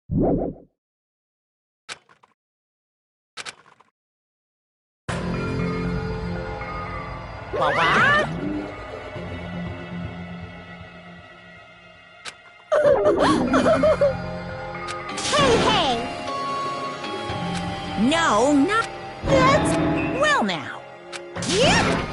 What? Hey! No, not yet. Well now. Yep.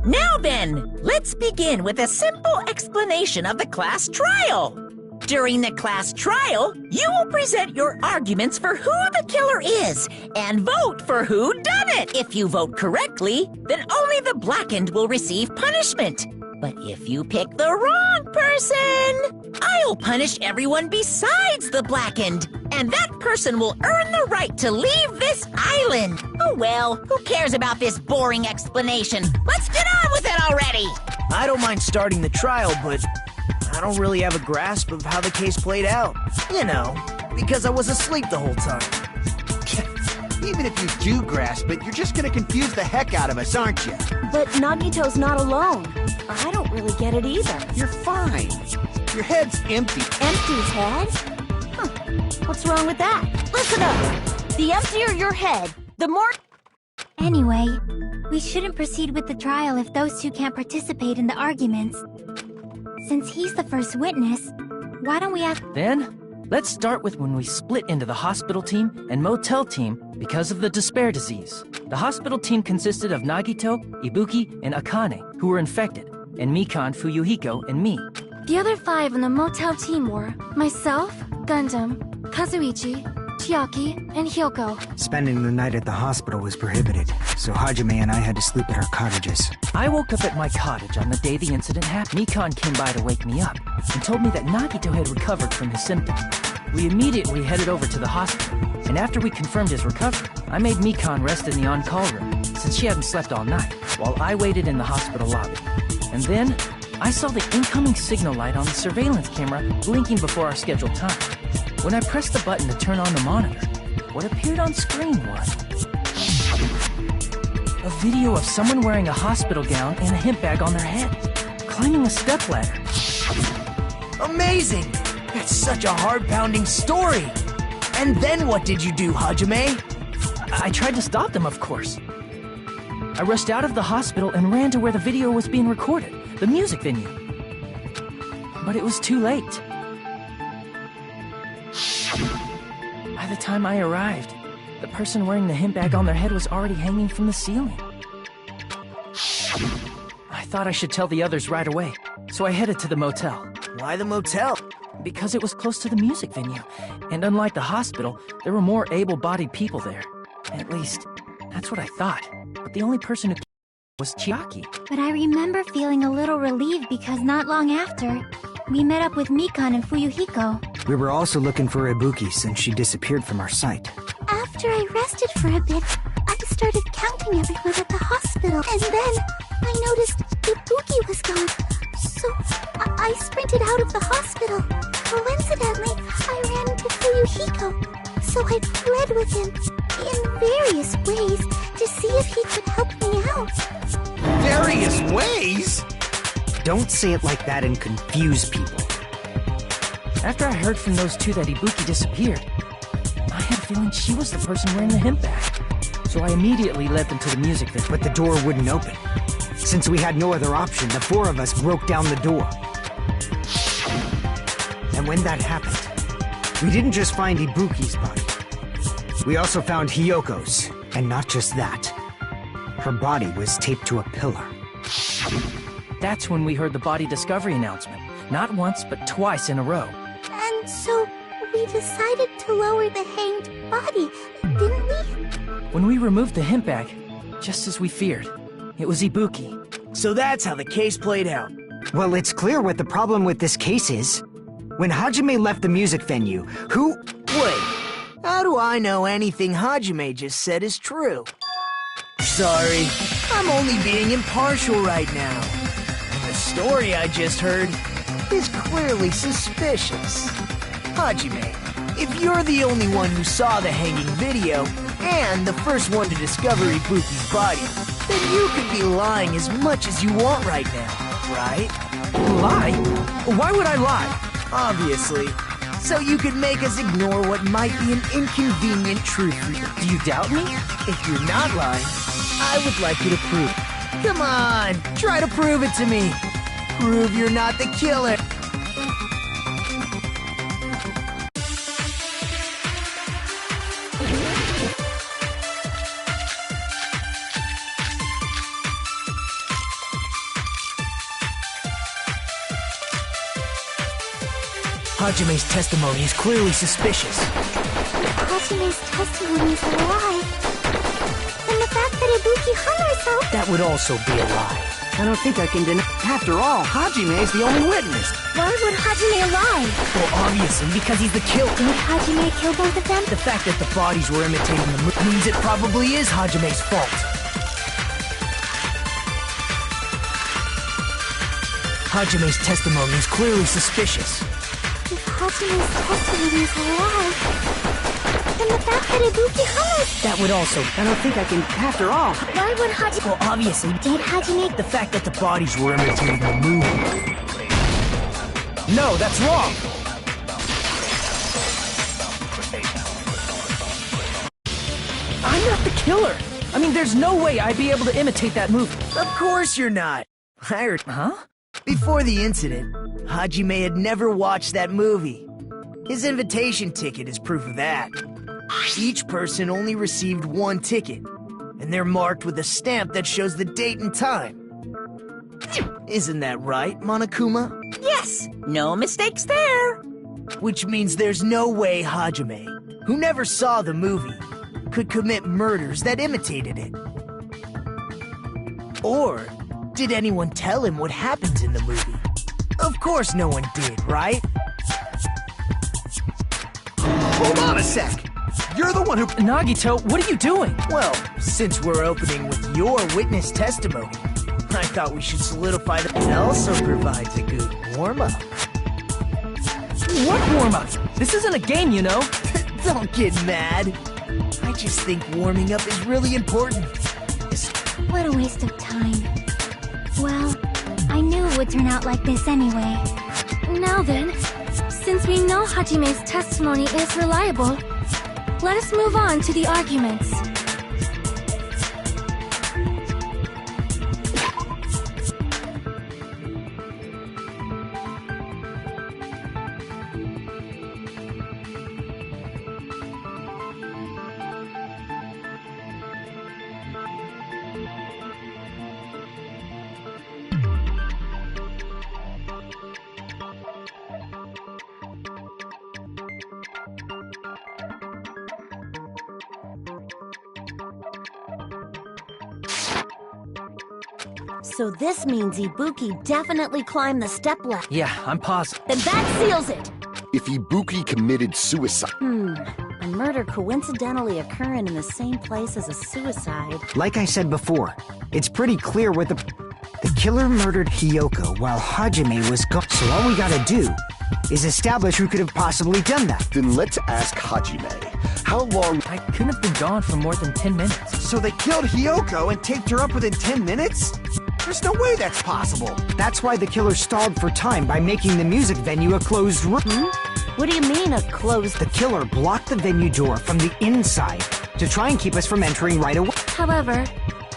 Now then, let's begin with a simple explanation of the class trial. During the class trial, you will present your arguments for who the killer is and vote for who done it. If you vote correctly, then only the blackened will receive punishment. But if you pick the wrong person, I'll punish everyone besides the blackened, and that person will earn the right to leave this island. Oh well, who cares about this boring explanation? Let's get on with it already! I don't mind starting the trial, but I don't really have a grasp of how the case played out. You know, because I was asleep the whole time. Even if you do grasp it, you're just gonna confuse the heck out of us, aren't you? But Nagito's not alone. I don't really get it either. You're fine. Your head's empty. Empty head? Huh. What's wrong with that? Listen up! The emptier your head, the more... Anyway, we shouldn't proceed with the trial if those two can't participate in the arguments. Since he's the first witness, why don't we ask... Then, let's start with when we split into the hospital team and motel team because of the despair disease. The hospital team consisted of Nagito, Ibuki, and Akane, who were infected, and Mikan, Fuyuhiko, and me. The other 5 on the motel team were myself, Gundam, Kazuichi, Chiaki, and Hyoko. Spending the night at the hospital was prohibited, so Hajime and I had to sleep at our cottages. I woke up at my cottage on the day the incident happened. Mikan came by to wake me up and told me that Nagito had recovered from his symptoms. We immediately headed over to the hospital, and after we confirmed his recovery, I made Mikan rest in the on-call room, since she hadn't slept all night, while I waited in the hospital lobby. And then, I saw the incoming signal light on the surveillance camera blinking before our scheduled time. When I pressed the button to turn on the monitor, what appeared on screen was a video of someone wearing a hospital gown and a hemp bag on their head, climbing a stepladder. Amazing! That's such a heart-pounding story! And then what did you do, Hajime? I tried to stop them, of course. I rushed out of the hospital and ran to where the video was being recorded, the music venue. But it was too late. By the time I arrived, the person wearing the hemp bag on their head was already hanging from the ceiling. I thought I should tell the others right away, so I headed to the motel. Why the motel? Because it was close to the music venue, and unlike the hospital, there were more able-bodied people there. At least, that's what I thought. But the only person who was Chiaki. But I remember feeling a little relieved because not long after, we met up with Mikan and Fuyuhiko. We were also looking for Ibuki since she disappeared from our sight. After I rested for a bit, I started counting everyone at the hospital, and then I noticed Ibuki was gone. So I sprinted out of the hospital. Coincidentally, I ran into Fuyuhiko, so I fled with him in various ways to see if he could help me out. Various ways? Don't say it like that and confuse people. After I heard from those two that Ibuki disappeared, I had a feeling she was the person wearing the hemp bag. So I immediately led them to the music venue. But the door wouldn't open. Since we had no other option, the 4 of us broke down the door. And when that happened, we didn't just find Ibuki's body. We also found Hiyoko's, and not just that. Her body was taped to a pillar. That's when we heard the body discovery announcement. Not once, but twice in a row. And so we decided to lower the hanged body, didn't we? When we removed the hemp bag, just as we feared, it was Ibuki. So that's how the case played out. Well, it's clear what the problem with this case is. When Hajime left the music venue, who... Wait, how do I know anything Hajime just said is true? Sorry, I'm only being impartial right now. And the story I just heard is clearly suspicious. Hajime, if you're the only one who saw the hanging video, and the first one to discover Ibuki's body, then you could be lying as much as you want right now, right? Lie? Why would I lie? Obviously. So you could make us ignore what might be an inconvenient truth for you. Do you doubt me? If you're not lying, I would like you to prove it. Come on, try to prove it to me. Prove you're not the killer. Hajime's testimony is clearly suspicious. Hajime's testimony is a lie. And the fact that Ibuki hung herself... That would also be a lie. I don't think I can deny... After all, Hajime is the only witness. Why would Hajime lie? Well, obviously, because he's the killer. Did Hajime kill both of them? The fact that the bodies were imitating the move means it probably is Hajime's fault. Hajime's testimony is clearly suspicious. If Hajime's testimony is a lie, then the fact that Ibuki hung herself... That would also... I don't think I can... After all... Why would Hajime... Well, obviously... Did Hajime... The fact that the bodies were imitating the movie. No, that's wrong! I'm not the killer! I mean, there's no way I'd be able to imitate that movie. Of course you're not! I heard... Huh? Before the incident, Hajime had never watched that movie. His invitation ticket is proof of that. Each person only received one ticket, and they're marked with a stamp that shows the date and time. Isn't that right, Monokuma? Yes, no mistakes there. Which means there's no way Hajime, who never saw the movie, could commit murders that imitated it. Or did anyone tell him what happens in the movie? Of course no one did, right? Hold on a sec! You're the one who... Nagito, what are you doing? Well, since we're opening with your witness testimony, I thought we should solidify that it also provides a good warm-up. What warm-up? This isn't a game, you know. Don't get mad. I just think warming up is really important. What a waste of time. Well, I knew it would turn out like this anyway. Now then, since we know Hajime's testimony is reliable, let us move on to the arguments. So this means Ibuki definitely climbed the step ladder. Yeah, I'm positive. Then that seals it! If Ibuki committed suicide... A murder coincidentally occurring in the same place as a suicide. Like I said before, it's pretty clear what the killer murdered Hiyoko while Hajime was gone. So all we gotta do is establish who could have possibly done that. Then let's ask Hajime. How long... I couldn't have been gone for more than 10 minutes. So they killed Hiyoko and taped her up within 10 minutes? There's no way that's possible. That's why the killer stalled for time by making the music venue a closed room. What do you mean, a closed... The killer blocked the venue door from the inside to try and keep us from entering right away. However,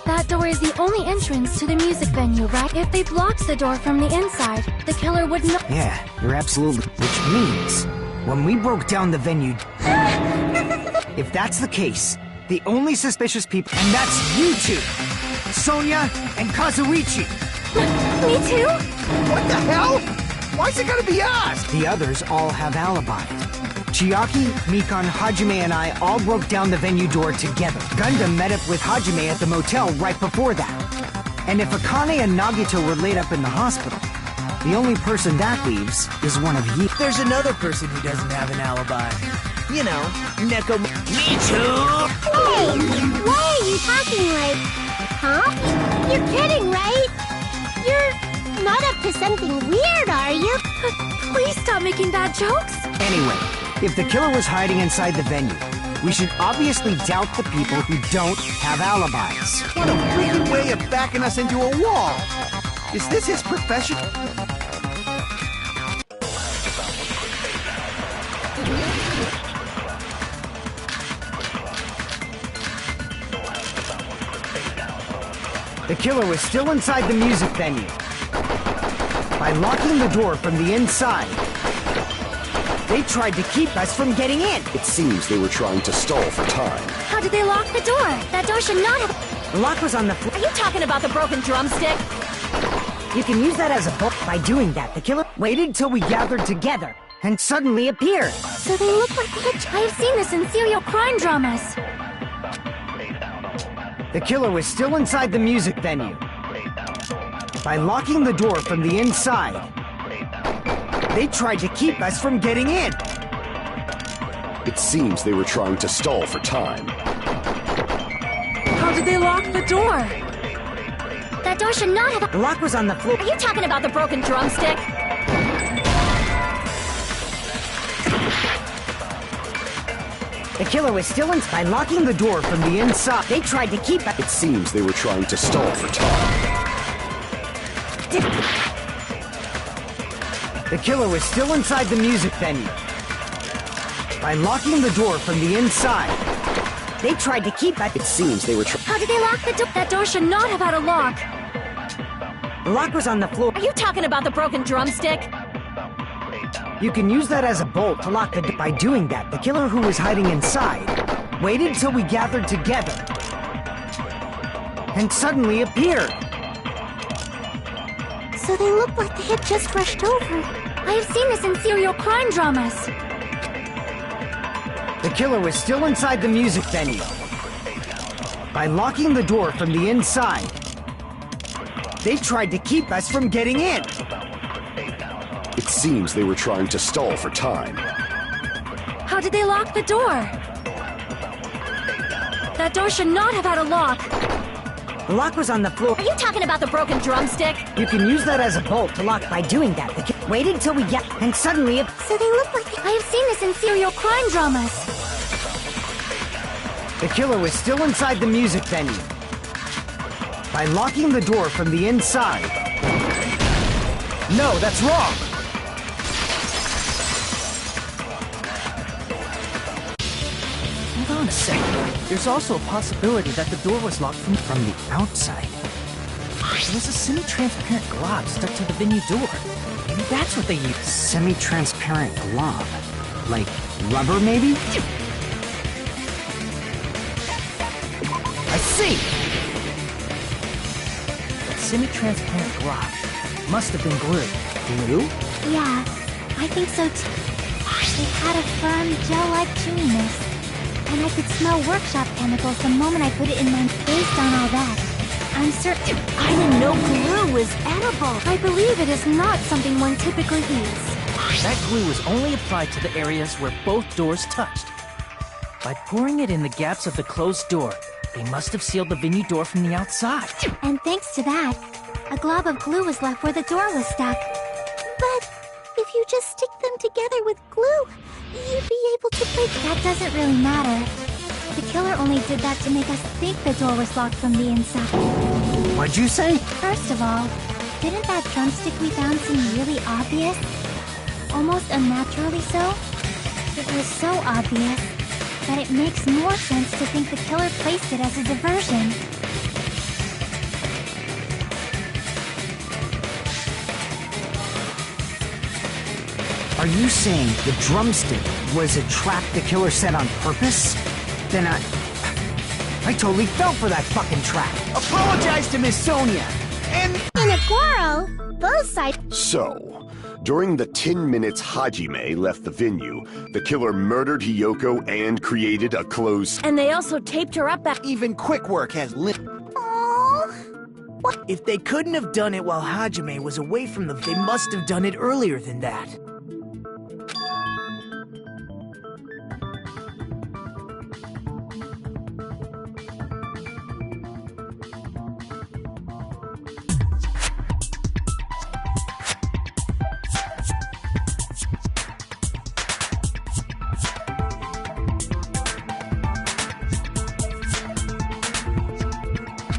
that door is the only entrance to the music venue, right? If they blocked the door from the inside, the killer would not... Yeah, you're absolutely... Which means, when we broke down the venue... If that's the case, the only suspicious people, and that's you two, Sonia and Kazuichi. Me too? What the hell? Why's it gotta be us? The others all have alibis. Chiaki, Mikan, Hajime, and I all broke down the venue door together. Gundam met up with Hajime at the motel right before that. And if Akane and Nagito were laid up in the hospital, the only person that leaves is one of you. There's another person who doesn't have an alibi. You know, Neko... Me too! Hey, why are you talking like... Huh? You're kidding, right? You're not up to something weird, are you? Please stop making bad jokes. Anyway, if the killer was hiding inside the venue, we should obviously doubt the people who don't have alibis. What a wicked way of backing us into a wall! Is this his profession? The killer was still inside the music venue. By locking the door from the inside, they tried to keep us from getting in. It seems they were trying to stall for time. How did they lock the door? That door should not have... The lock was on the floor. Are you talking about the broken drumstick? You can use that as a bolt. By doing that, the killer waited till we gathered together and suddenly appeared. So they look like the hitch. I have seen this in serial crime dramas. The killer was still inside the music venue. By locking the door from the inside, they tried to keep us from getting in. It seems they were trying to stall for time. How did they lock the door? That door should not have... The lock was on the floor. Are you talking about the broken drumstick? The killer was still in. By locking the door from the inside, they tried to keep us. It seems they were trying to stall for time. The killer was still inside the music venue. By locking the door from the inside, they tried to keep us. It seems they were How did they lock the door? That door should not have had a lock. The lock was on the floor. Are you talking about the broken drumstick? You can use that as a bolt to lock the door. By doing that, the killer who was hiding inside waited till we gathered together and suddenly appeared. So they look like they had just rushed over. I have seen this in serial crime dramas. The killer was still inside the music venue. By locking the door from the inside, they tried to keep us from getting in. It seems they were trying to stall for time. How did they lock the door? That door should not have had a lock. The lock was on the floor. Are you talking about the broken drumstick? You can use that as a bolt to lock. By doing that, the killer waited till we get and suddenly So they look like I have seen this in serial crime dramas. the killer was still inside the music venue. By locking the door from the inside. No, that's wrong. Hold on a second. There's also a possibility that the door was locked from the outside. There was a semi-transparent glob stuck to the venue door. Maybe that's what they used. Semi-transparent glob. Like rubber, maybe? I see! That semi-transparent glob must have been glue. Glue? Yeah, I think so too. It had a firm, gel-like chewiness. And I could smell workshop chemicals the moment I put it in my... Based on all that, I'm certain... I didn't know glue was edible. I believe it is not something one typically eats. That glue was only applied to the areas where both doors touched. By pouring it in the gaps of the closed door, they must have sealed the venue door from the outside. And thanks to that, a glob of glue was left where the door was stuck. But if you just stick them together with glue, you'd be able to break... That doesn't really matter. The killer only did that to make us think the door was locked from the inside. What'd you say? First of all, didn't that drumstick we found seem really obvious? Almost unnaturally so? It was so obvious that it makes more sense to think the killer placed it as a diversion. Are you saying the drumstick was a trap the killer set on purpose? Then I totally fell for that fucking trap. Apologize to Miss Sonia. And In a quarrel, both sides. So, during the 10 minutes Hajime left the venue, the killer murdered Hiyoko and created a closed... And they also taped her up back. Even quick work has if they couldn't have done it while Hajime was away from them, they must have done it earlier than that.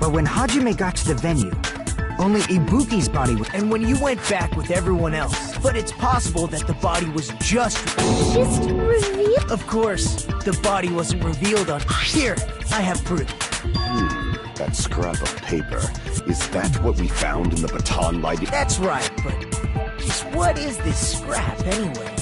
But when Hajime got to the venue, only Ibuki's body was... And when you went back with everyone else, but it's possible that the body was just revealed? Of course, the body wasn't revealed on... Here, I have proof. That scrap of paper. Is that what we found in the baton lighting? That's right, but just what is this scrap anyway?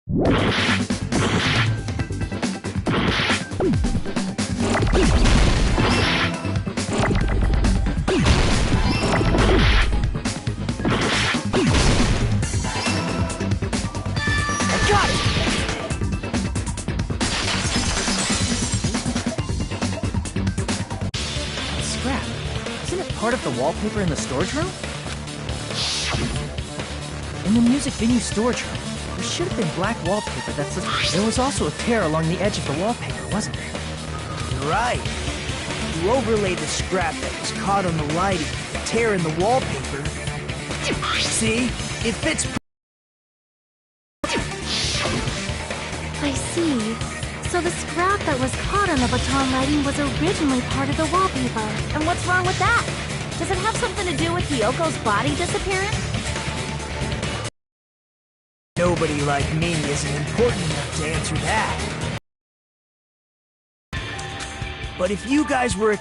Part of the wallpaper in the storage room? In the music venue storage room, there should have been black wallpaper that's there was also a tear along the edge of the wallpaper, wasn't there? You're right. You overlaid the scrap that was caught on the lighting, the tear in the wallpaper. See? It fits. I see. So the scrap that was caught on the baton lighting was originally part of the wallpaper. And what's wrong with that? Does it have something to do with Hyoko's body disappearance? Nobody like me isn't important enough to answer that. But if you guys were...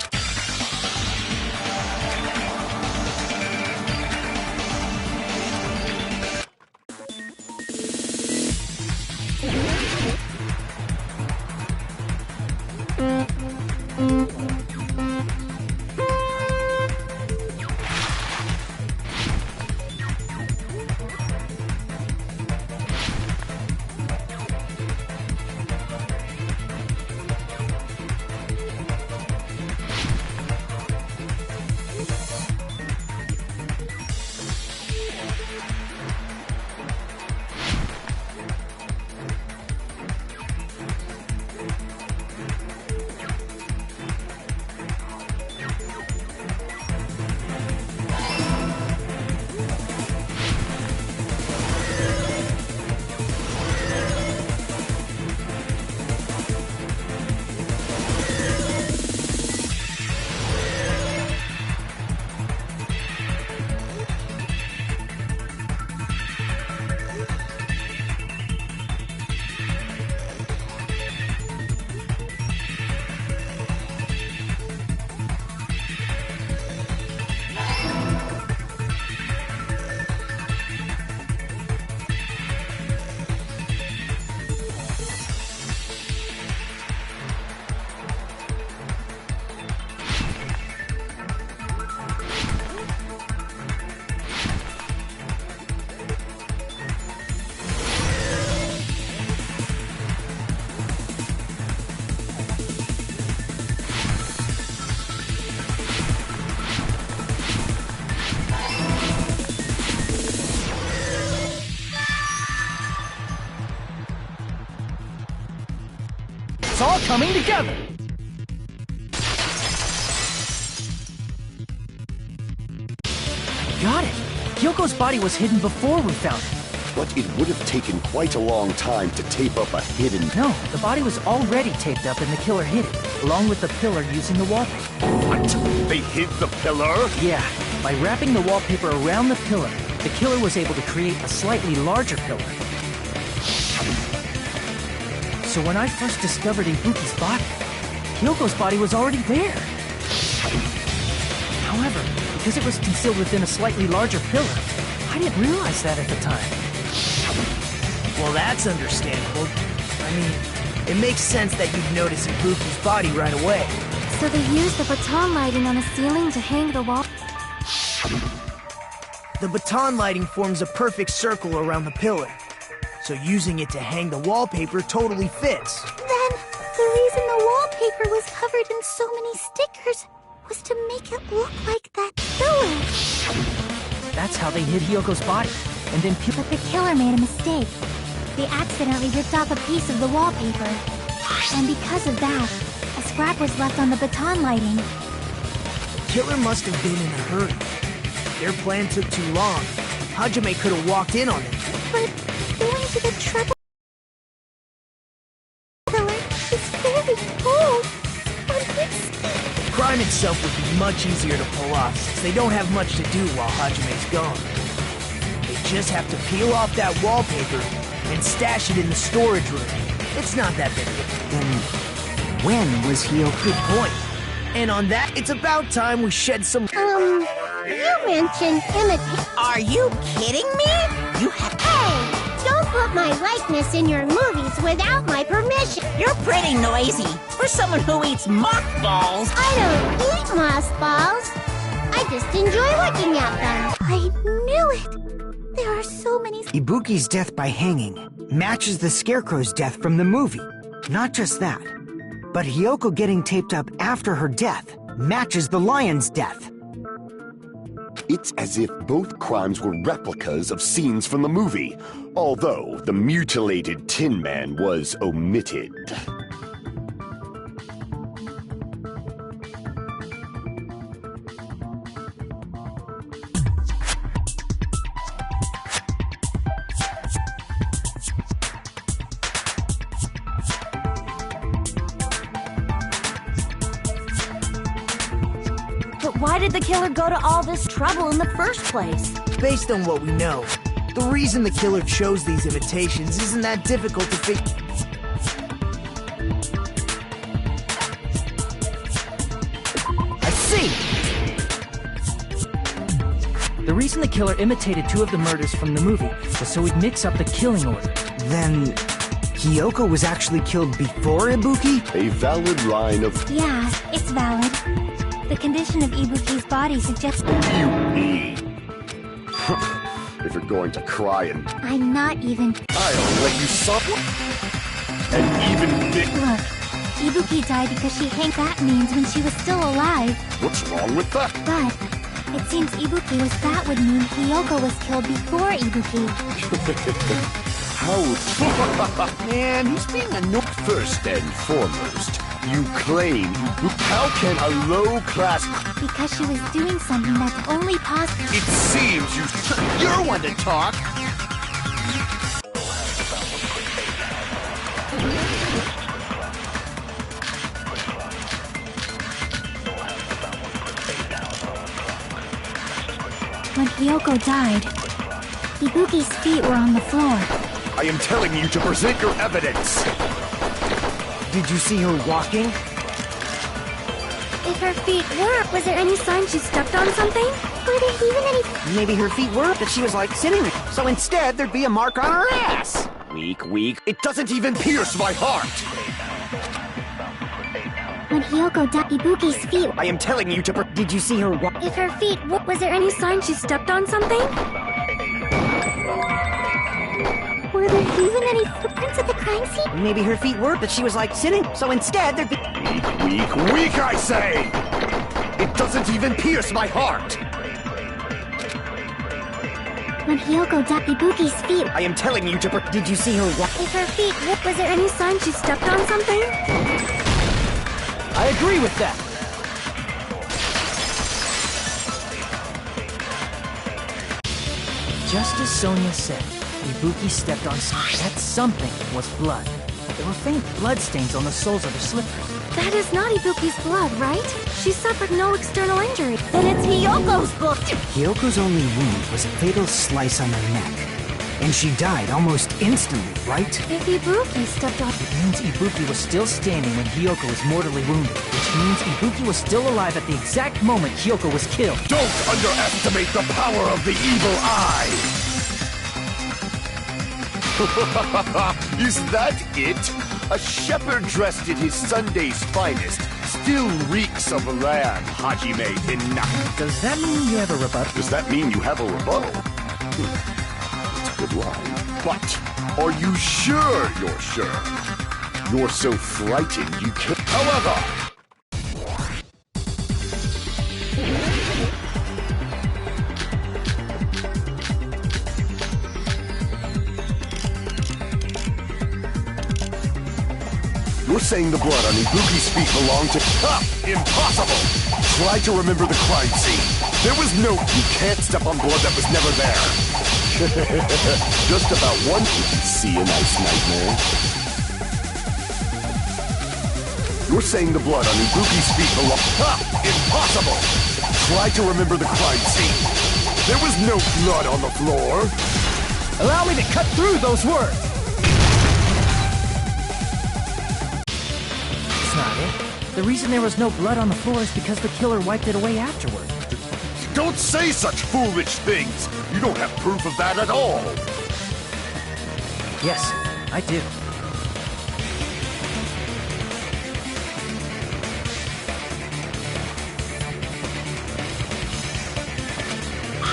It's all coming together! Got it! Hyoko's body was hidden before we found it. But it would have taken quite a long time to tape up a hidden... No, the body was already taped up and the killer hid it, along with the pillar using the wallpaper. What? They hid the pillar? Yeah, by wrapping the wallpaper around the pillar, the killer was able to create a slightly larger pillar. So when I first discovered Ibuki's body, Hyoko's body was already there. However, because it was concealed within a slightly larger pillar, I didn't realize that at the time. Well, that's understandable. I mean, it makes sense that you'd notice Ibuki's body right away. So they used the baton lighting on the ceiling to hang the wall. The baton lighting forms a perfect circle around the pillar. So using it to hang the wallpaper totally fits. Then, the reason the wallpaper was covered in so many stickers was to make it look like that pillar. That's how they hid Hyoko's body. And then people... But the killer made a mistake. They accidentally ripped off a piece of the wallpaper. And because of that, a scrap was left on the baton lighting. The killer must have been in a hurry. Their plan took too long. Hajime could have walked in on it. But going to the trouble pillar is very cold. On risky. Crime itself would be much easier to pull off since they don't have much to do while Hajime's gone. They just have to peel off that wallpaper and stash it in the storage room. It's not that big of a deal. Then, when was he okay? Good point. And on that, it's about time we shed some... You mentioned imitate. Are you kidding me? You have... Hey, don't put put my likeness in your movies without my permission. You're pretty noisy for someone who eats mothballs. I don't eat mothballs. I just enjoy looking at them. I knew it. There are so many... Ibuki's death by hanging matches the Scarecrow's death from the movie. Not just that, but Hiyoko getting taped up after her death matches the lion's death. It's as if both crimes were replicas of scenes from the movie, although the mutilated Tin Man was omitted. Why did the killer go to all this trouble in the first place? Based on what we know, the reason the killer chose these imitations isn't that difficult to figure. I see! The reason the killer imitated 2 of the murders from the movie was so he'd mix up the killing order. Then, Hiyoko was actually killed before Ibuki? A valid line of... Yeah, it's valid. The condition of Ibuki's body suggests... If you're going to cry and... I'm not even... I'll let you suffer. And even big... Look, Ibuki died because she hanged. That means when she was still alive. What's wrong with that? But it seems Ibuki was that would mean Hiyoko was killed before Ibuki. How... Man, he's being a... First and foremost, you claim... How can a low-class... Because she was doing something that's only possible. It seems you're one to talk. When Hiyoko died, Ibuki's feet were on the floor. I am telling you to present your evidence. Did you see her walking? If her feet were, was there any sign she stepped on something? Were there even any... Maybe her feet were, but she was like sitting there. So instead, there'd be a mark on her ass. Weak. It doesn't even pierce my heart. When Hiyoko died, Ibuki's feet... I am telling you to... Did you see her walk? If her feet were, was there any sign she stepped on something? Were there even any footprints at the crime scene? Maybe her feet were, but she was like sitting. So instead, there'd be... Weak, I say! It doesn't even pierce my heart. When Hiyoko died, Ibuki's feet... I am telling you to... Did you see her walk? If her feet were, was there any sign she stepped on something? I agree with that. Just as Sonia said, Ibuki stepped on something. That something was blood. There were faint bloodstains on the soles of her slippers. That is not Ibuki's blood, right? She suffered no external injury. Then it's Hiyoko's book. Hiyoko's only wound was a fatal slice on her neck. And she died almost instantly, right? If Ibuki stepped on... It means Ibuki was still standing when Hiyoko was mortally wounded, which means Ibuki was still alive at the exact moment Hiyoko was killed. Don't underestimate the power of the evil eye! Is that it? A shepherd dressed in his Sunday's finest still reeks of lamb, Hajime Hinata. Does that mean you have a rebuttal? Does that mean you have a rebuttal? It's a good line. But are you sure you're sure? You're so frightened you can't... However... You're saying the blood on Ibuki's feet belonged to... Ha! Impossible! Try to remember the crime scene. There was no... You can't step on blood that was never there. Just about one... See a nice nightmare? You're saying the blood on Ibuki's feet belonged... Ha! Impossible! Try to remember the crime scene. There was no blood on the floor. Allow me to cut through those words! Not it. The reason there was no blood on the floor is because the killer wiped it away afterward. Don't say such foolish things! You don't have proof of that at all! Yes, I do.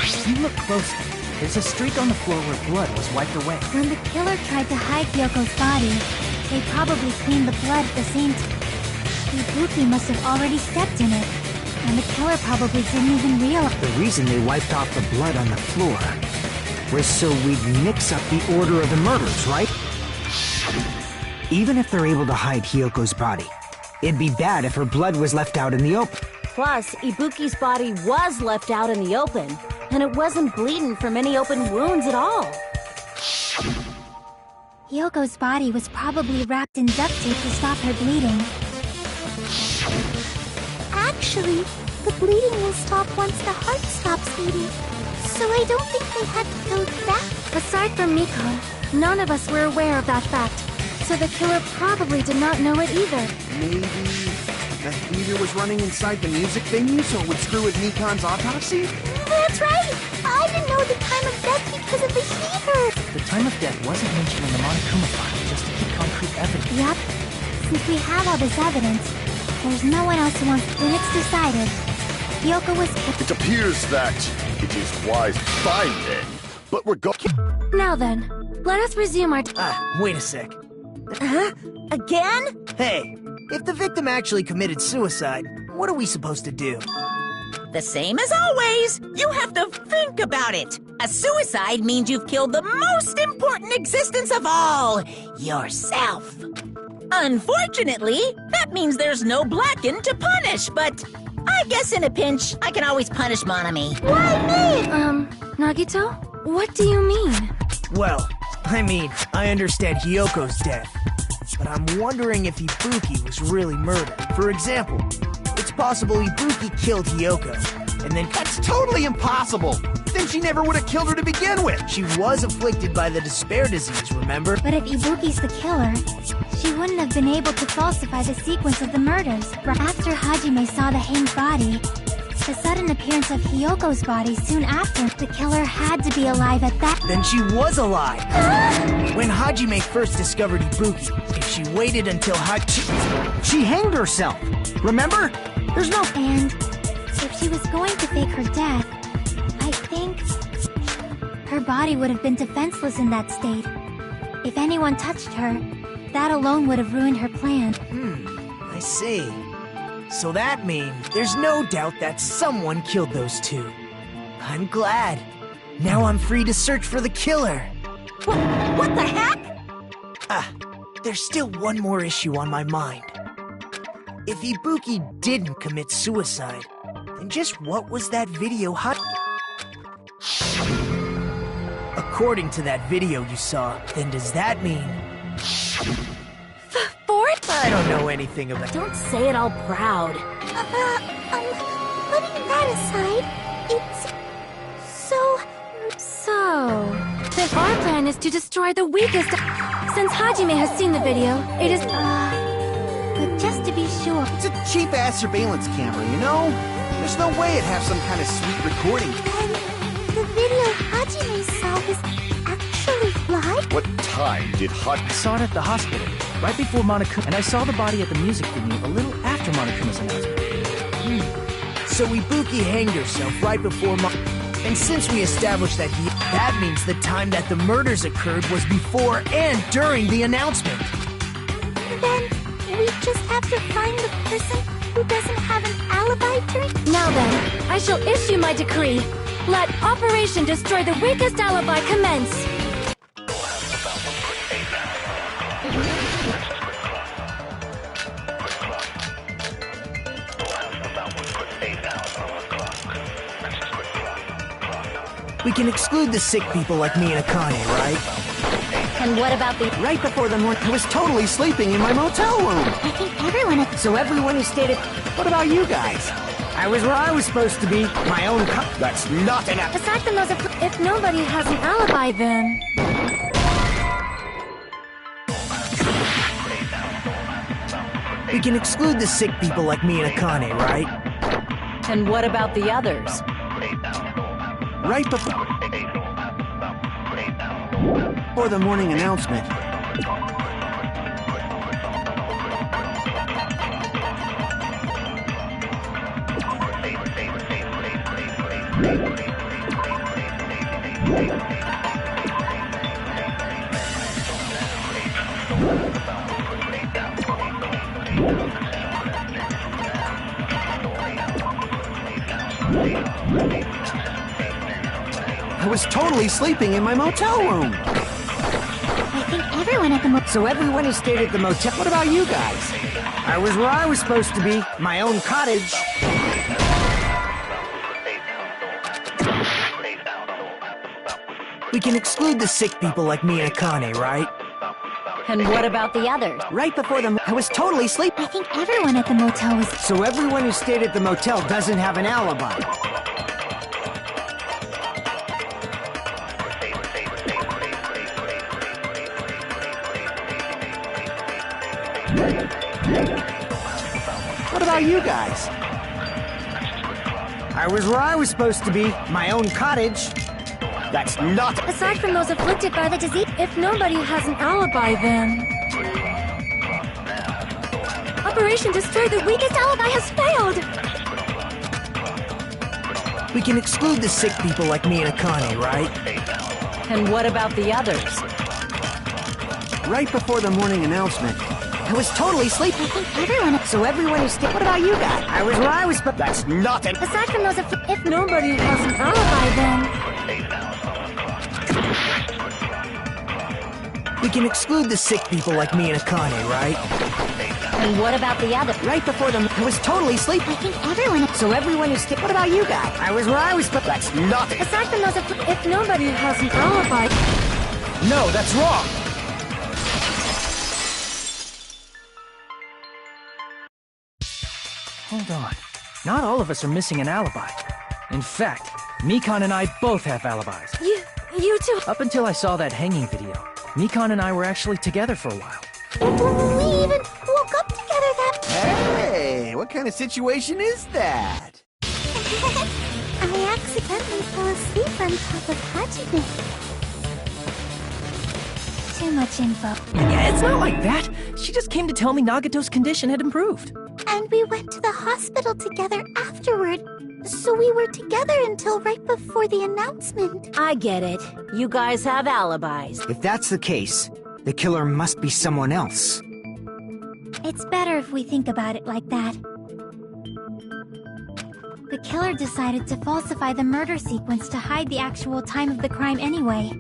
If you look closely, there's a streak on the floor where blood was wiped away. When the killer tried to hide Hyoko's body, they probably cleaned the blood at the same time. Ibuki must have already stepped in it, and the killer probably didn't even realize. The reason they wiped off the blood on the floor was so we'd mix up the order of the murders, right? Even if they're able to hide Hyoko's body, it'd be bad if her blood was left out in the open. Plus, Ibuki's body was left out in the open, and it wasn't bleeding from any open wounds at all. Hyoko's body was probably wrapped in duct tape to stop her bleeding. Actually, the bleeding will stop once the heart stops beating. So I don't think they had to go that. Aside from Mikon, none of us were aware of that fact, so the killer probably did not know it either. Maybe the heater was running inside the music venue so it would screw with Mikon's autopsy? That's right! I didn't know the time of death because of the heater! The time of death wasn't mentioned in the Monokuma file, just to keep concrete evidence. Yep. Since we have all this evidence, there's no one else who wants. Then it's decided. Hyoko was killed. It appears that it is wise. Fine then, but we're going. Now then, let us resume our... Wait a sec. Huh? Again? Hey, if the victim actually committed suicide, what are we supposed to do? The same as always. You have to think about it. A suicide means you've killed the most important existence of all, yourself. Unfortunately, that means there's no Blacken to punish, but I guess in a pinch, I can always punish Monami. Why me? Nagito? What do you mean? Well, I understand Hyoko's death, but I'm wondering if Ibuki was really murdered. For example, it's possible Ibuki killed Hyoko, and then... That's totally impossible! Then she never would have killed her to begin with! She was afflicted by the despair disease, remember? But if Ibuki's the killer, she wouldn't have been able to falsify the sequence of the murders. After Hajime saw the hanged body, the sudden appearance of Hyoko's body soon after, the killer had to be alive at that. Then she was alive! When Hajime first discovered Ibuki, if she waited until She hanged herself! Remember? There's no... And if she was going to fake her death, I think her body would have been defenseless in that state. If anyone touched her, that alone would have ruined her plan. I see. So that means there's no doubt that someone killed those two. I'm glad. Now I'm free to search for the killer. What the heck? There's still one more issue on my mind. If Ibuki didn't commit suicide, then just what was that video According to that video you saw, then does that mean... Fourth? I don't know anything about... Don't say it all proud. Putting that aside, it's... So... Then our plan is to destroy the weakest... Since Hajime has seen the video, it is... But just to be sure... It's a cheap-ass surveillance camera, you know? There's no way it'd have some kind of sweet recording. And the video Hajime saw was actually live? What time did I saw it at the hospital, right before Monokuma, and I saw the body at the music venue a little after Monokuma's announcement. So Ibuki hanged herself right before And since we established that that means the time that the murders occurred was before and during the announcement. Then we just have to find the person who doesn't have an alibi during... Now then, I shall issue my decree. Let Operation Destroy the Weakest Alibi commence! We can exclude the sick people like me and Akane, right? And what about the... Right before the I was totally sleeping in my motel room. I think everyone at... So everyone who stayed at... What about you guys? I was where I was supposed to be. My own That's not enough. Aside from those... If nobody has an alibi, then... We can exclude the sick people like me and Akane, right? And what about the others? Right before... before the morning announcement. I was totally sleeping in my motel room. I think everyone at the motel... So everyone who stayed at the motel... What about you guys? I was where I was supposed to be, my own cottage. We can exclude the sick people like me and Akane, right? And what about the others? Right before the... I was totally sleeping. I think everyone at the motel was... So everyone who stayed at the motel doesn't have an alibi. What about you guys? I was where I was supposed to be, my own cottage. That's not... Aside from those afflicted by the disease, if nobody has an alibi, then... Operation Destroy the Weakest Alibi has failed! We can exclude the sick people like me and Akane, right? And what about the others? Right before the morning announcement. I was totally sleeping. I think everyone... So everyone who stayed... What about you guys? I was where I was... That's not an... Aside from those if nobody has an alibi, then... We can exclude the sick people like me and Akane, right? And what about the others? Right before the... I was totally sleeping. I think everyone... So everyone who stayed... What about you guys? I was where I was... That's not... Aside from those if nobody has an alibi... No, that's wrong! Hold on. Not all of us are missing an alibi. In fact, Mikan and I both have alibis. You two... Up until I saw that hanging video, Mikan and I were actually together for a while. We even woke up together that... Hey, what kind of situation is that? I accidentally fell asleep on top of Hajime. Too much info. Yeah, it's not like that. She just came to tell me Nagato's condition had improved. And we went to the hospital together afterward. So we were together until right before the announcement. I get it. You guys have alibis. If that's the case, the killer must be someone else. It's better if we think about it like that. The killer decided to falsify the murder sequence to hide the actual time of the crime anyway.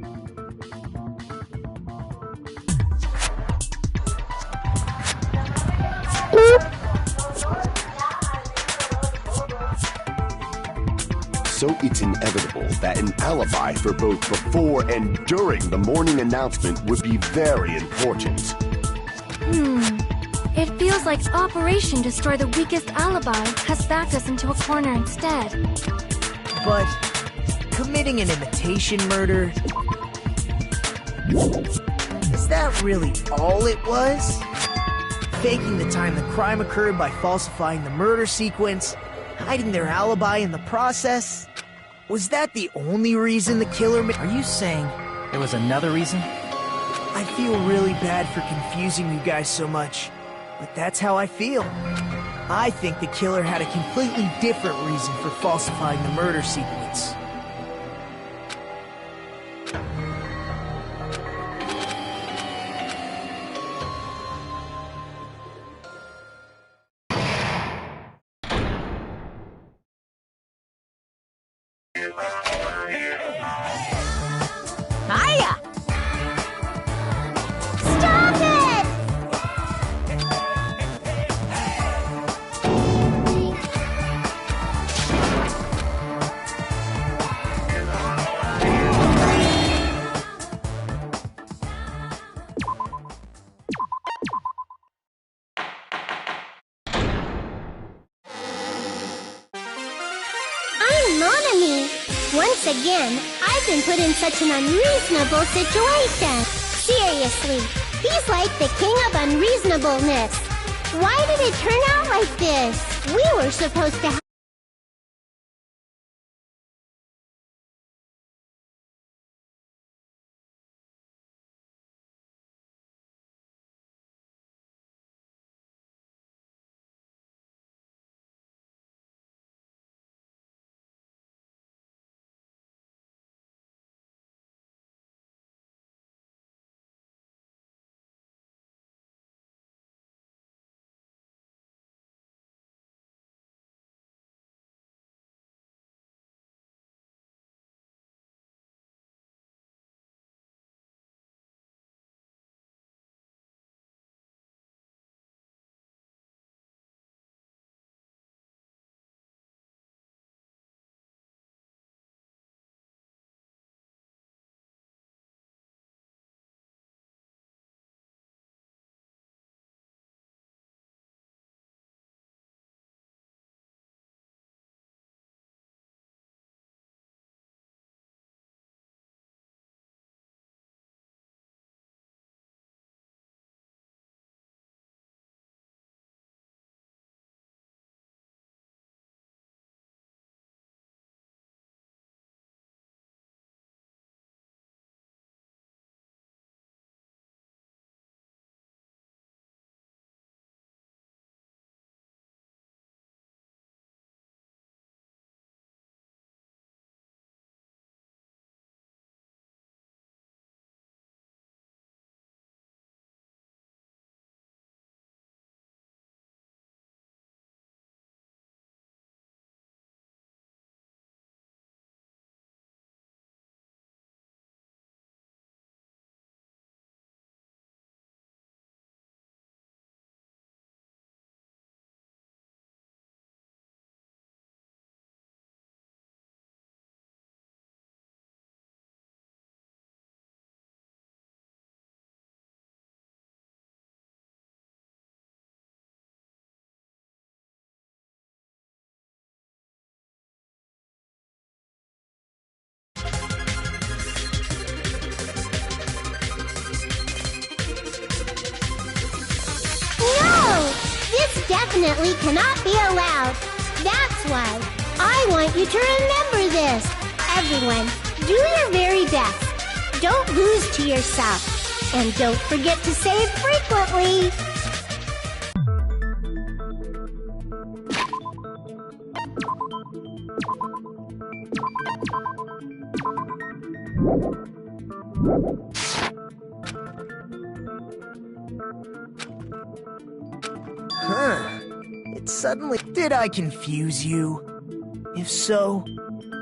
So it's inevitable that an alibi for both before and during the morning announcement would be very important. It feels like Operation Destroy the Weakest Alibi has backed us into a corner instead. But committing an imitation murder... Is that really all it was? Faking the time the crime occurred by falsifying the murder sequence, hiding their alibi in the process? Was that the only reason the killer Are you saying there was another reason? I feel really bad for confusing you guys so much, but that's how I feel. I think the killer had a completely different reason for falsifying the murder sequence. Hiya! Stop it! I'm Monami. Once again, I've been put in such an unreasonable situation. Seriously, he's like the king of unreasonableness. Why did it turn out like this? We were supposed to definitely cannot be allowed. That's why I want you to remember this. Everyone, do your very best. Don't lose to yourself. And don't forget to save frequently. Huh. It suddenly... Did I confuse you? If so,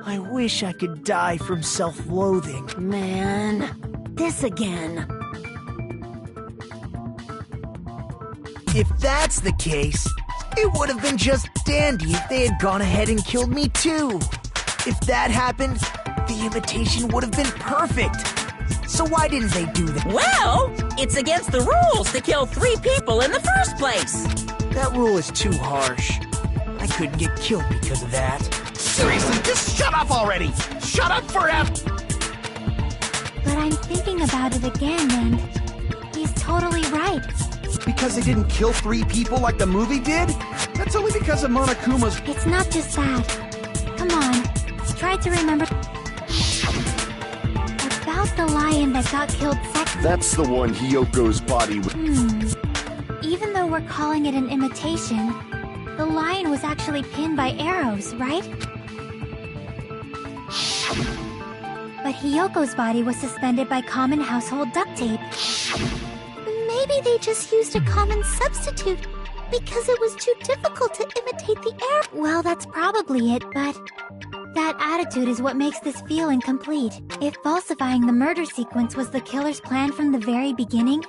I wish I could die from self-loathing. Man, this again. If that's the case, it would have been just dandy if they had gone ahead and killed me too. If that happened, the imitation would have been perfect. So why didn't they do that? Well, it's against the rules to kill 3 people in the first place. That rule is too harsh. I couldn't get killed because of that. Seriously, just shut up already! Shut up forever! But I'm thinking about it again, and he's totally right. Because they didn't kill 3 people like the movie did? That's only because of Monokuma's... It's not just that. Come on, try to remember... About the lion that got killed second. That's the one Hyoko's body was... Even though we're calling it an imitation, the lion was actually pinned by arrows, right? But Hyoko's body was suspended by common household duct tape. Maybe they just used a common substitute because it was too difficult to imitate the air. Well, that's probably it, but that attitude is what makes this feel incomplete. If falsifying the murder sequence was the killer's plan from the very beginning,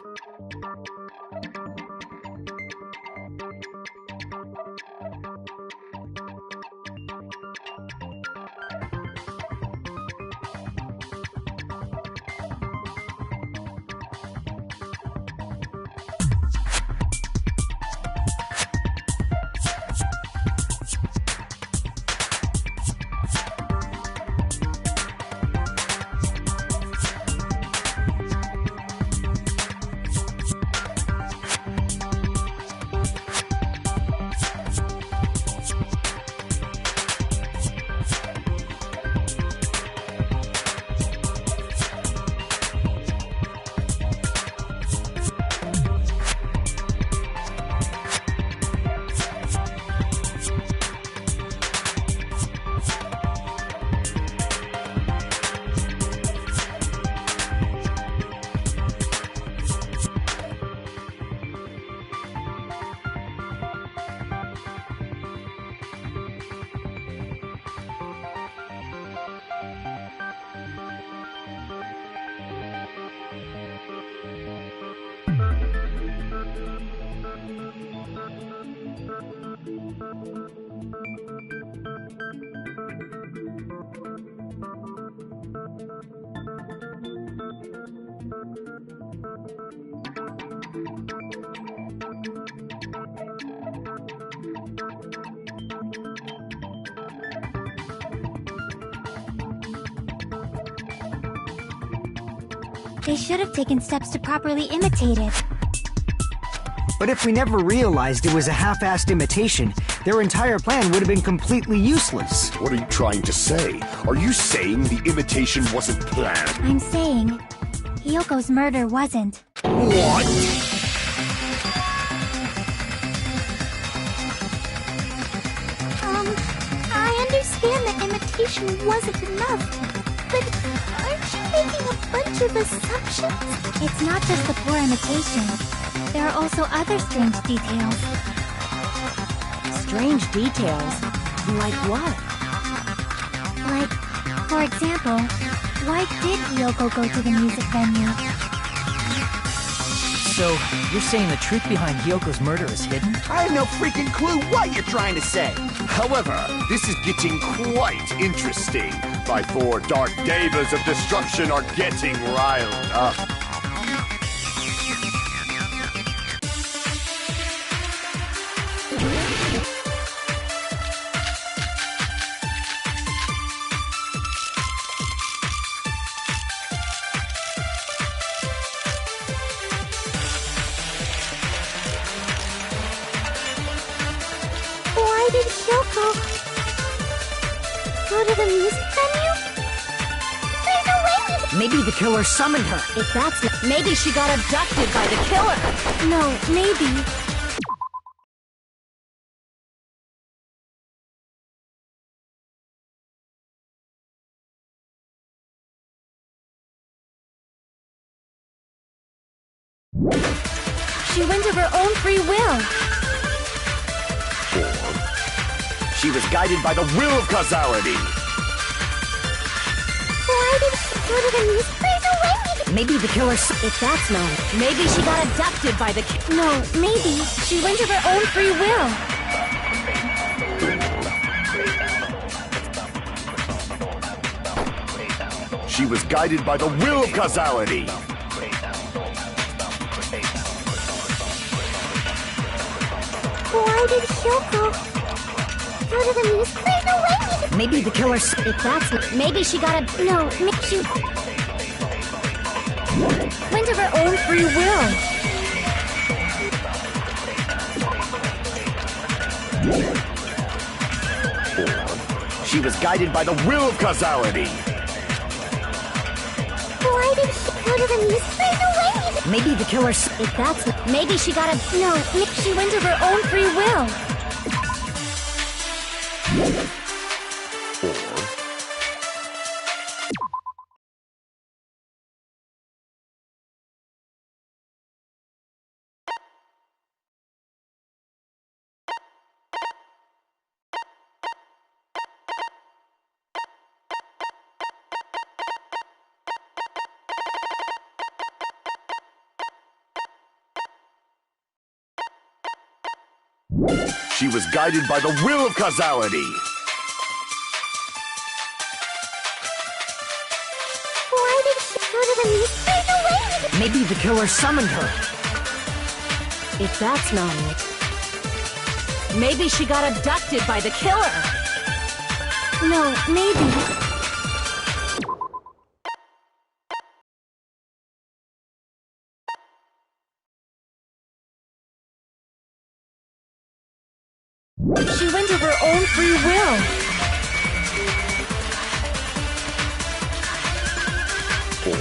they should have taken steps to properly imitate it. But if we never realized it was a half-assed imitation, their entire plan would have been completely useless. What are you trying to say? Are you saying the imitation wasn't planned? I'm saying, Hyoko's murder wasn't. What? I understand that imitation wasn't enough. But aren't you making a bunch of assumptions? It's not just the poor imitation. There are also other strange details. Strange details? Like what? Like, for example, why did Hyoko go to the music venue? So, you're saying the truth behind Hyoko's murder is hidden? I have no freaking clue what you're trying to say. However, this is getting quite interesting. My 4 dark devas of destruction are getting riled up. did Kyoko go to the music venue? There's no way we could... Maybe the killer summoned her. If that's not... Maybe she got abducted by the killer. No, maybe. She went of her own free will. Or she was guided by the will of causality. Why did she go to the music? There's no way we could... Maybe the killer If that's not... Maybe she got abducted by the No, maybe. She went of her own free will. She was guided by the will of causality. Why did Kyoko go to the music? There's no way we could... Maybe the killer If that's not... Maybe she got a... No, she went of her own free will. Or she was guided by the will of causality. Why did she go to the music? There's no way we could... Maybe the killer If that's not... Maybe she got a... No, she went of her own free will. She was guided by the will of causality. Why did she go to the music? There's no way we could... Maybe the killer summoned her. If that's not it... Maybe she got abducted by the killer. No, maybe. She went of her own free will. Or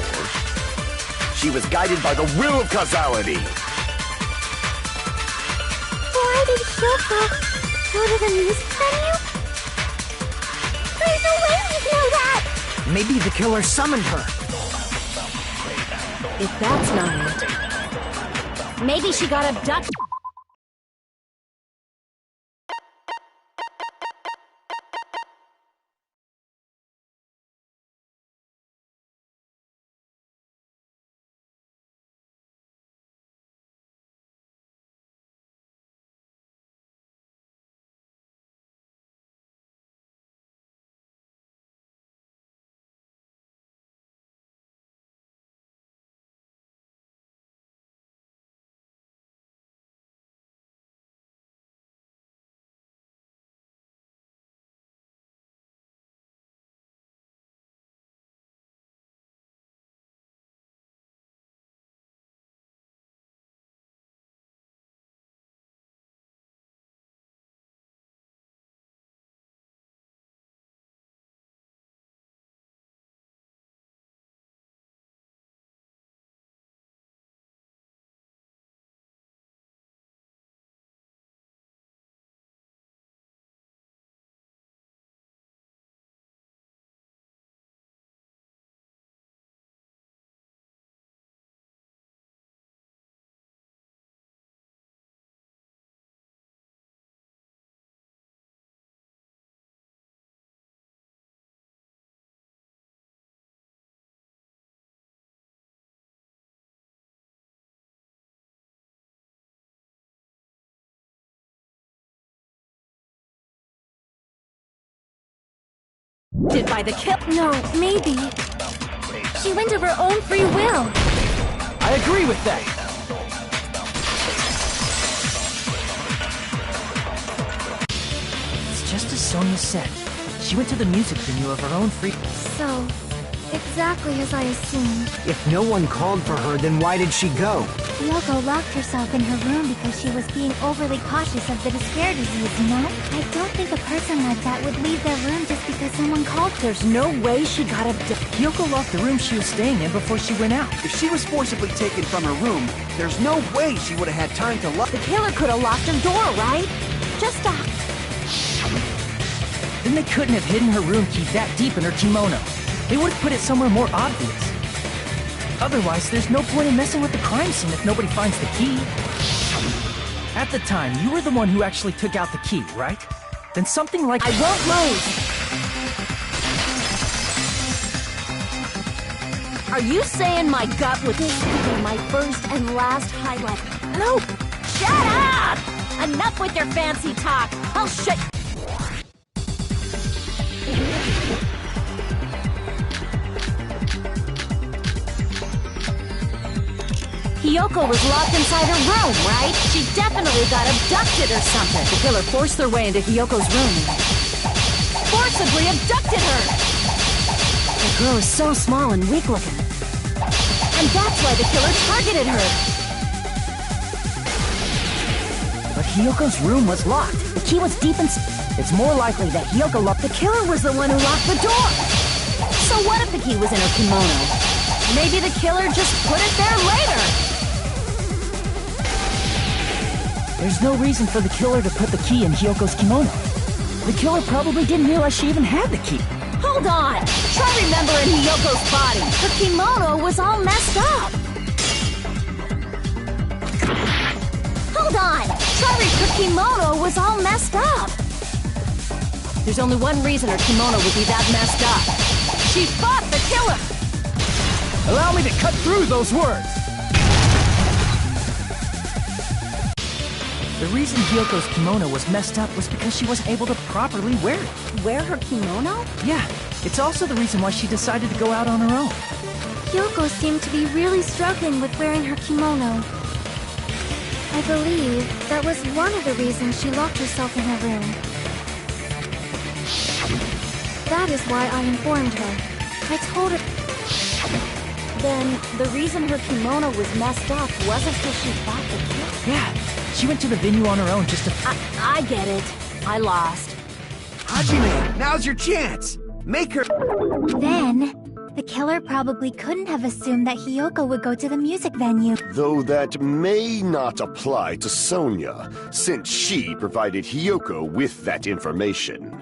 she was guided by the will of causality. Why did Kyoko go to the music venue? There's no way we know that! Maybe the killer summoned her. If that's not it... Maybe she got abducted... by the kill. No, maybe. She went of her own free will. I agree with that. It's just as Sonia said. She went to the music venue of her own free... So, Exactly as I assumed. If no one called for her, then why did she go? Hiyoko locked herself in her room because she was being overly cautious of the despair disease, you know? I don't think a person like that would leave their room just because someone called. There's no way she got abducted. Hiyoko locked the room she was staying in before she went out. If she was forcibly taken from her room, there's no way she would have had time to lock. The killer could have locked her door, right? Just Then they couldn't have hidden her room key that deep in her kimono. They would have put it somewhere more obvious. Otherwise, there's no point in messing with the crime scene if nobody finds the key. At the time, you were the one who actually took out the key, right? Then something like— I won't lose! Are you saying my gut would be my first and last highlight? No! Shut up! Enough with your fancy talk! I'll shut— Hiyoko was locked inside her room, right? She definitely got abducted or something. The killer forced their way into Hiyoko's room. Forcibly abducted her! The girl is so small and weak-looking. And that's why the killer targeted her. But Hiyoko's room was locked. The key was deep in— It's more likely that Hiyoko locked— The killer was the one who locked the door! So what if the key was in her kimono? Maybe the killer just put it there later! There's no reason for the killer to put the key in Hiyoko's kimono. The killer probably didn't realize she even had the key. Hold on! Try remembering Hiyoko's body. Her kimono was all messed up. Hold on! Her kimono was all messed up. There's only one reason her kimono would be that messed up. She fought the killer! Allow me to cut through those words! The reason Hiyoko's kimono was messed up was because she wasn't able to properly wear it. Wear her kimono? Yeah, it's also the reason why she decided to go out on her own. Hiyoko seemed to be really struggling with wearing her kimono. I believe that was one of the reasons she locked herself in her room. That is why I informed her. I told her... Then, the reason her kimono was messed up wasn't because she fought the killer? Yeah, she went to the venue on her own just to— I get it. I lost. Hajime, now's your chance! Make her— Then, the killer probably couldn't have assumed that Hiyoko would go to the music venue. Though that may not apply to Sonia, since she provided Hiyoko with that information.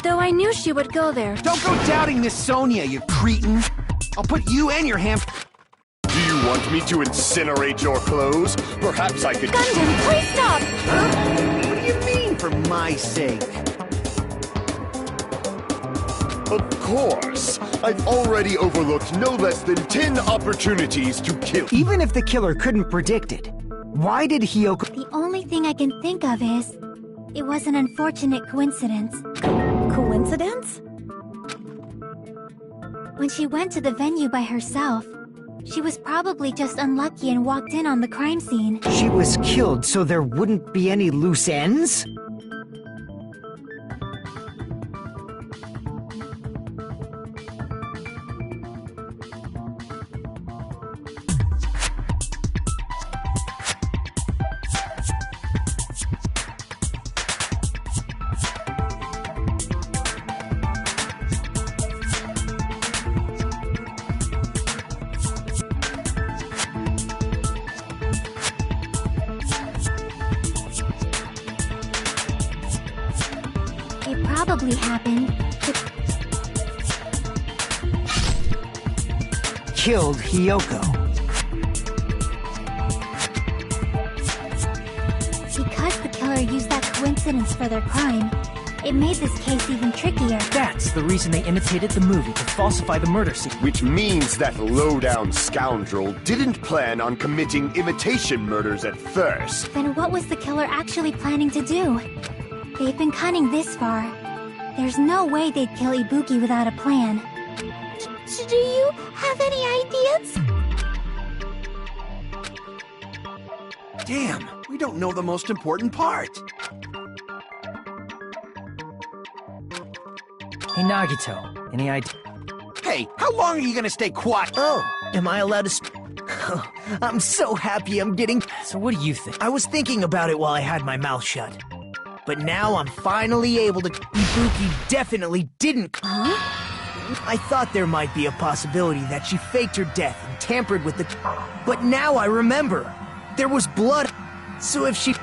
Though I knew she would go there. Don't go doubting Miss Sonia, you cretin. I'll put you and your ham... Do you want me to incinerate your clothes? Perhaps I could... Gundam, please stop! Huh? What do you mean, for my sake? Of course. I've already overlooked no less than 10 opportunities to kill. Even if the killer couldn't predict it, why did Hiyoko... The only thing I can think of is... it was an unfortunate coincidence. Coincidence? When she went to the venue by herself, she was probably just unlucky and walked in on the crime scene. She was killed so there wouldn't be any loose ends? It probably happened Killed Hiyoko. because the killer used that coincidence for their crime. It made this case even trickier. That's the reason they imitated the movie to falsify the murder scene. Which means that low-down scoundrel didn't plan on committing imitation murders at first. Then what was the killer actually planning to do? They've been cunning this far. There's no way they'd kill Ibuki without a plan. Do you have any ideas? Damn, we don't know the most important part. Hey, Nagito, any idea? Hey, how long are you gonna stay quiet? Oh, am I allowed to I'm so happy I'm getting... So what do you think? I was thinking about it while I had my mouth shut. But now I'm finally able to... Ibuki definitely didn't... Huh? I thought there might be a possibility that she faked her death and tampered with the... But now I remember. There was blood. So if she...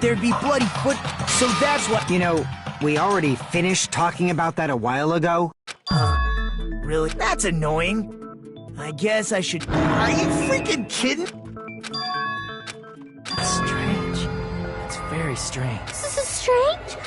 There'd be bloody foot... So that's what... You know, we already finished talking about that a while ago. Really? That's annoying. I guess I should... Are you freaking kidding? That's strange. That's very strange. This is strange.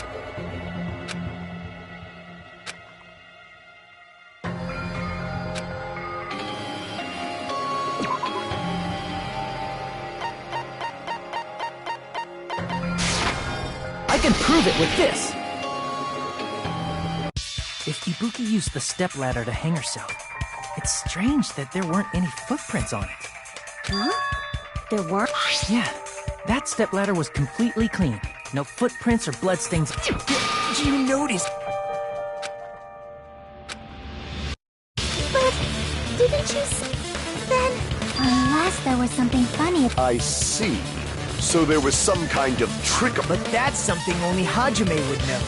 I can prove it with this! If Ibuki used the stepladder to hang herself, it's strange that there weren't any footprints on it. Huh? There weren't? Yeah, that stepladder was completely clean. No footprints or bloodstains. Did you notice? But didn't you then? Unless there was something funny. I see. So there was some kind of trick... But that's something only Hajime would know.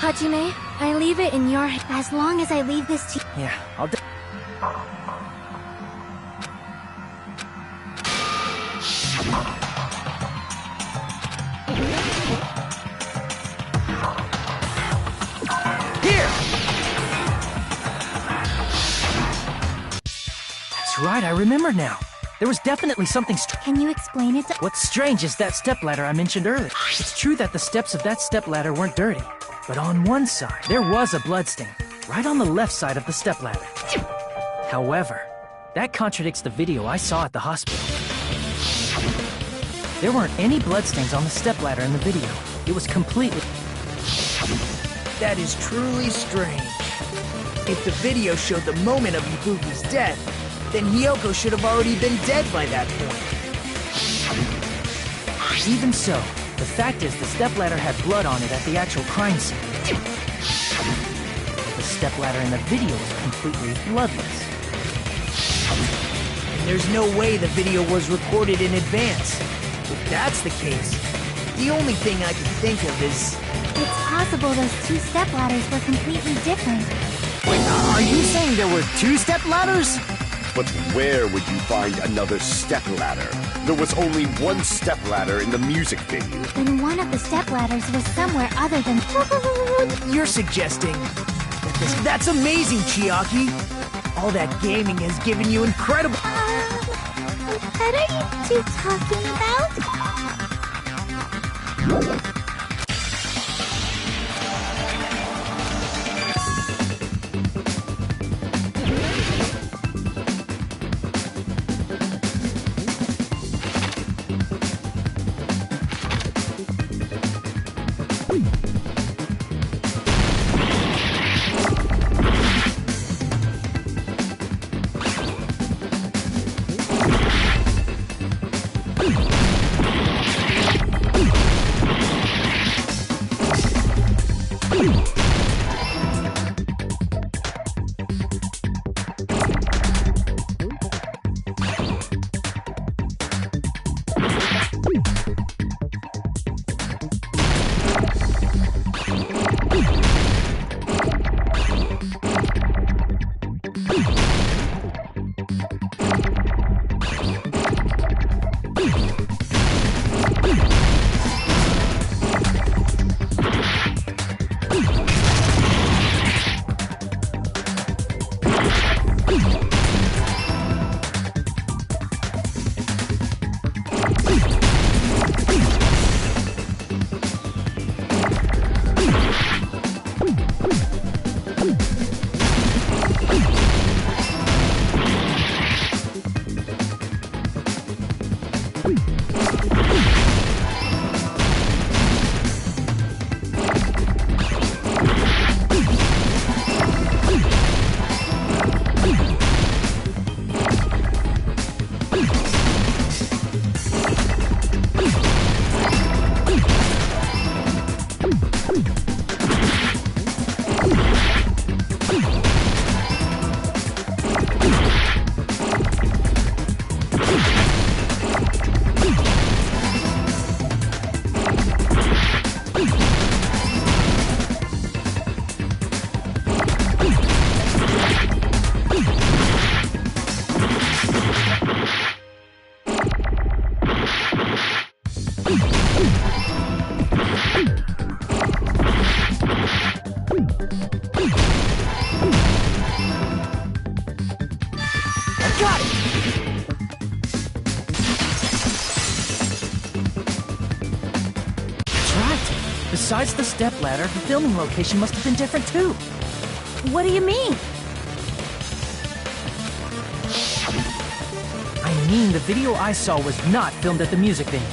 Hajime, I leave it in your hands. As long as I leave this to Yeah, I'll do. Here! That's right, I remember now. There was definitely something Can you explain it to... What's strange is that stepladder I mentioned earlier. It's true that the steps of that stepladder weren't dirty, but on one side, there was a bloodstain, right on the left side of the stepladder. However, that contradicts the video I saw at the hospital. There weren't any bloodstains on the stepladder in the video. It was completely... That is truly strange. If the video showed the moment of Ibuki's death, then Hiyoko should have already been dead by that point. Even so, the fact is the stepladder had blood on it at the actual crime scene. The stepladder in the video was completely bloodless. And there's no way the video was recorded in advance. If that's the case, the only thing I can think of is... It's possible those two stepladders were completely different. Wait, are you saying there were two stepladders? But where would you find another stepladder? There was only one stepladder in the music venue. Then one of the stepladders was somewhere other than... You're suggesting that That's amazing, Chiaki! All that gaming has given you incredible... What are you two talking about? Besides the stepladder, the filming location must have been different too. What do you mean? I mean, the video I saw was not filmed at the music venue.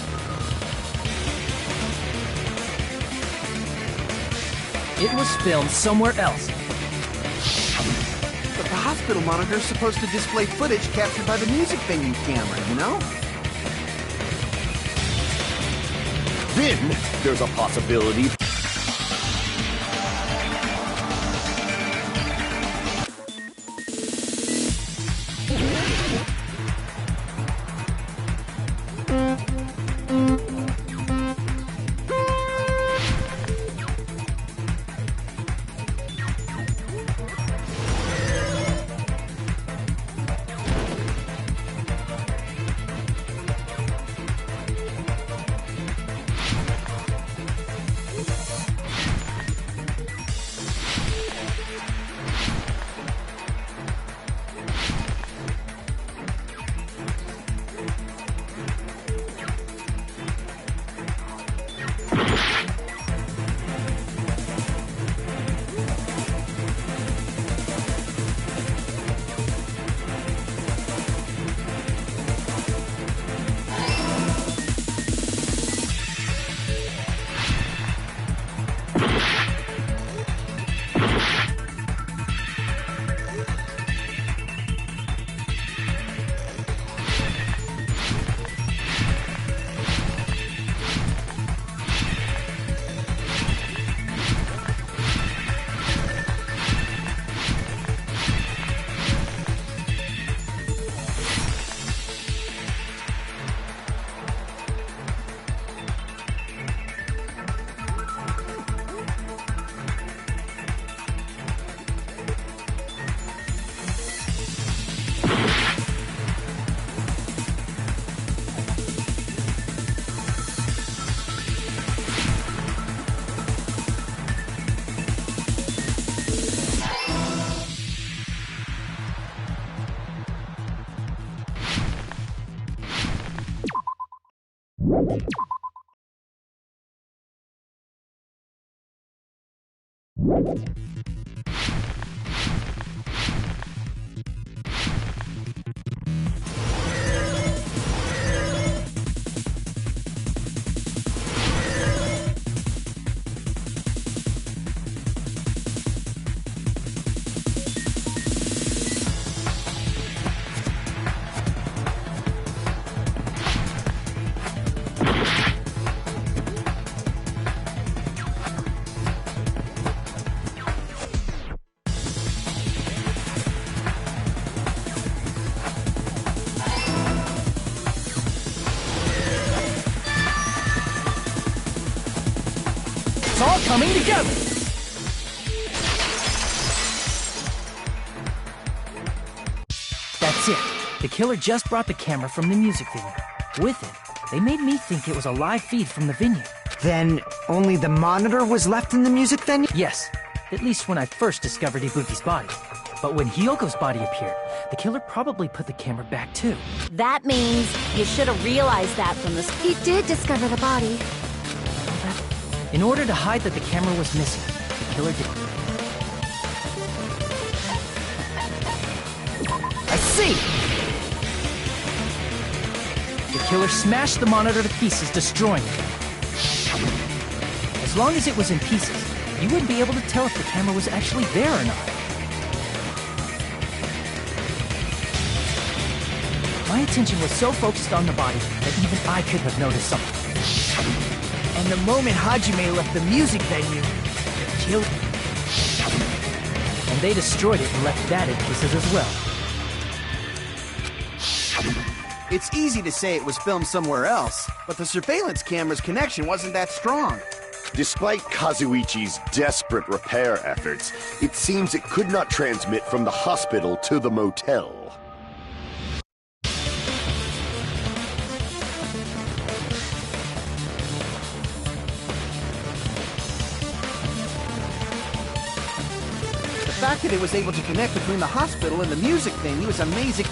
It was filmed somewhere else. But the hospital monitor's supposed to display footage captured by the music venue camera, you know? Then, there's a possibility... It's all coming together! That's it. The killer just brought the camera from the music venue. With it, they made me think it was a live feed from the venue. Then only the monitor was left in the music venue? Yes, at least when I first discovered Ibuki's body. But when Hyoko's body appeared, the killer probably put the camera back too. That means you should have realized that from the He did discover the body. In order to hide that the camera was missing, the killer did. I see! The killer smashed the monitor to pieces, destroying it. As long as it was in pieces, you wouldn't be able to tell if the camera was actually there or not. My attention was so focused on the body that even I couldn't have noticed something. And the moment Hajime left the music venue, they killed him. And they destroyed it and left that in pieces as well. It's easy to say it was filmed somewhere else, but the surveillance camera's connection wasn't that strong. Despite Kazuichi's desperate repair efforts, it seems it could not transmit from the hospital to the motel. The fact that it was able to connect between the hospital and the music venue is amazing.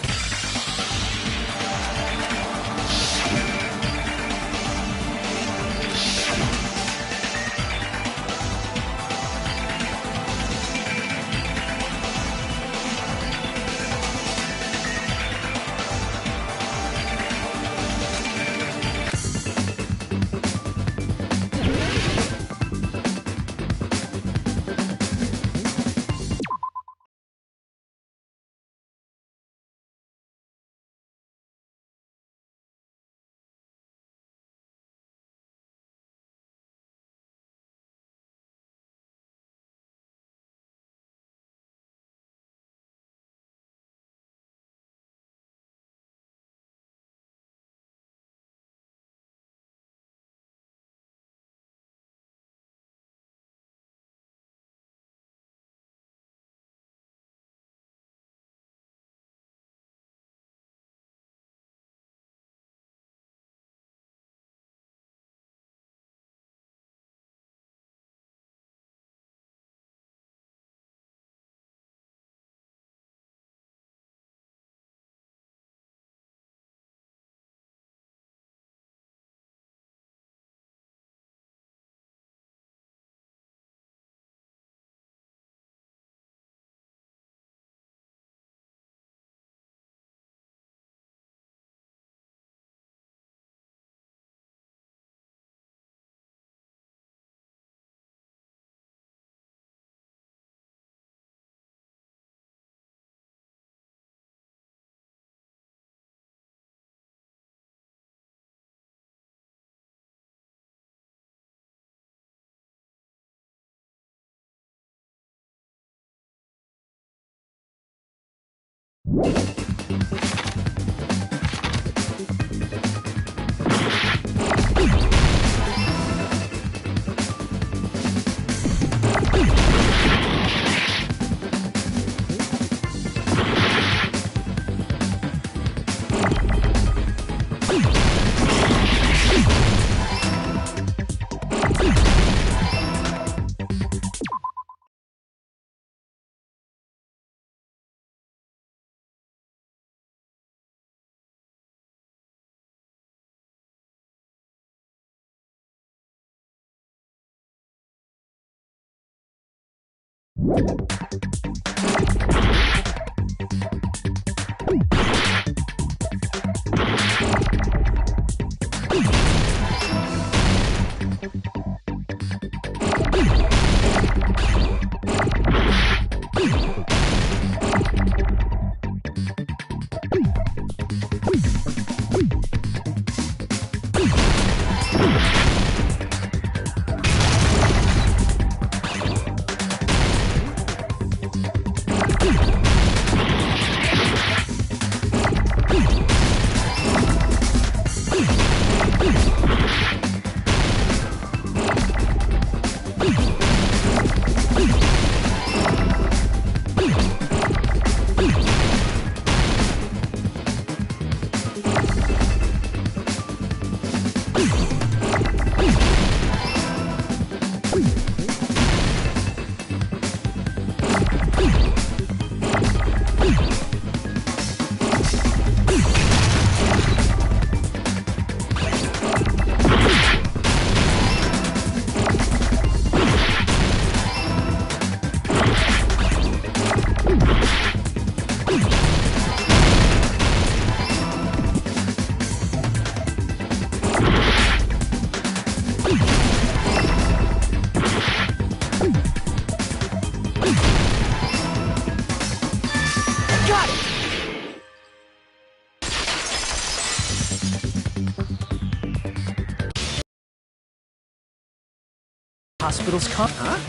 Hospital's Conference?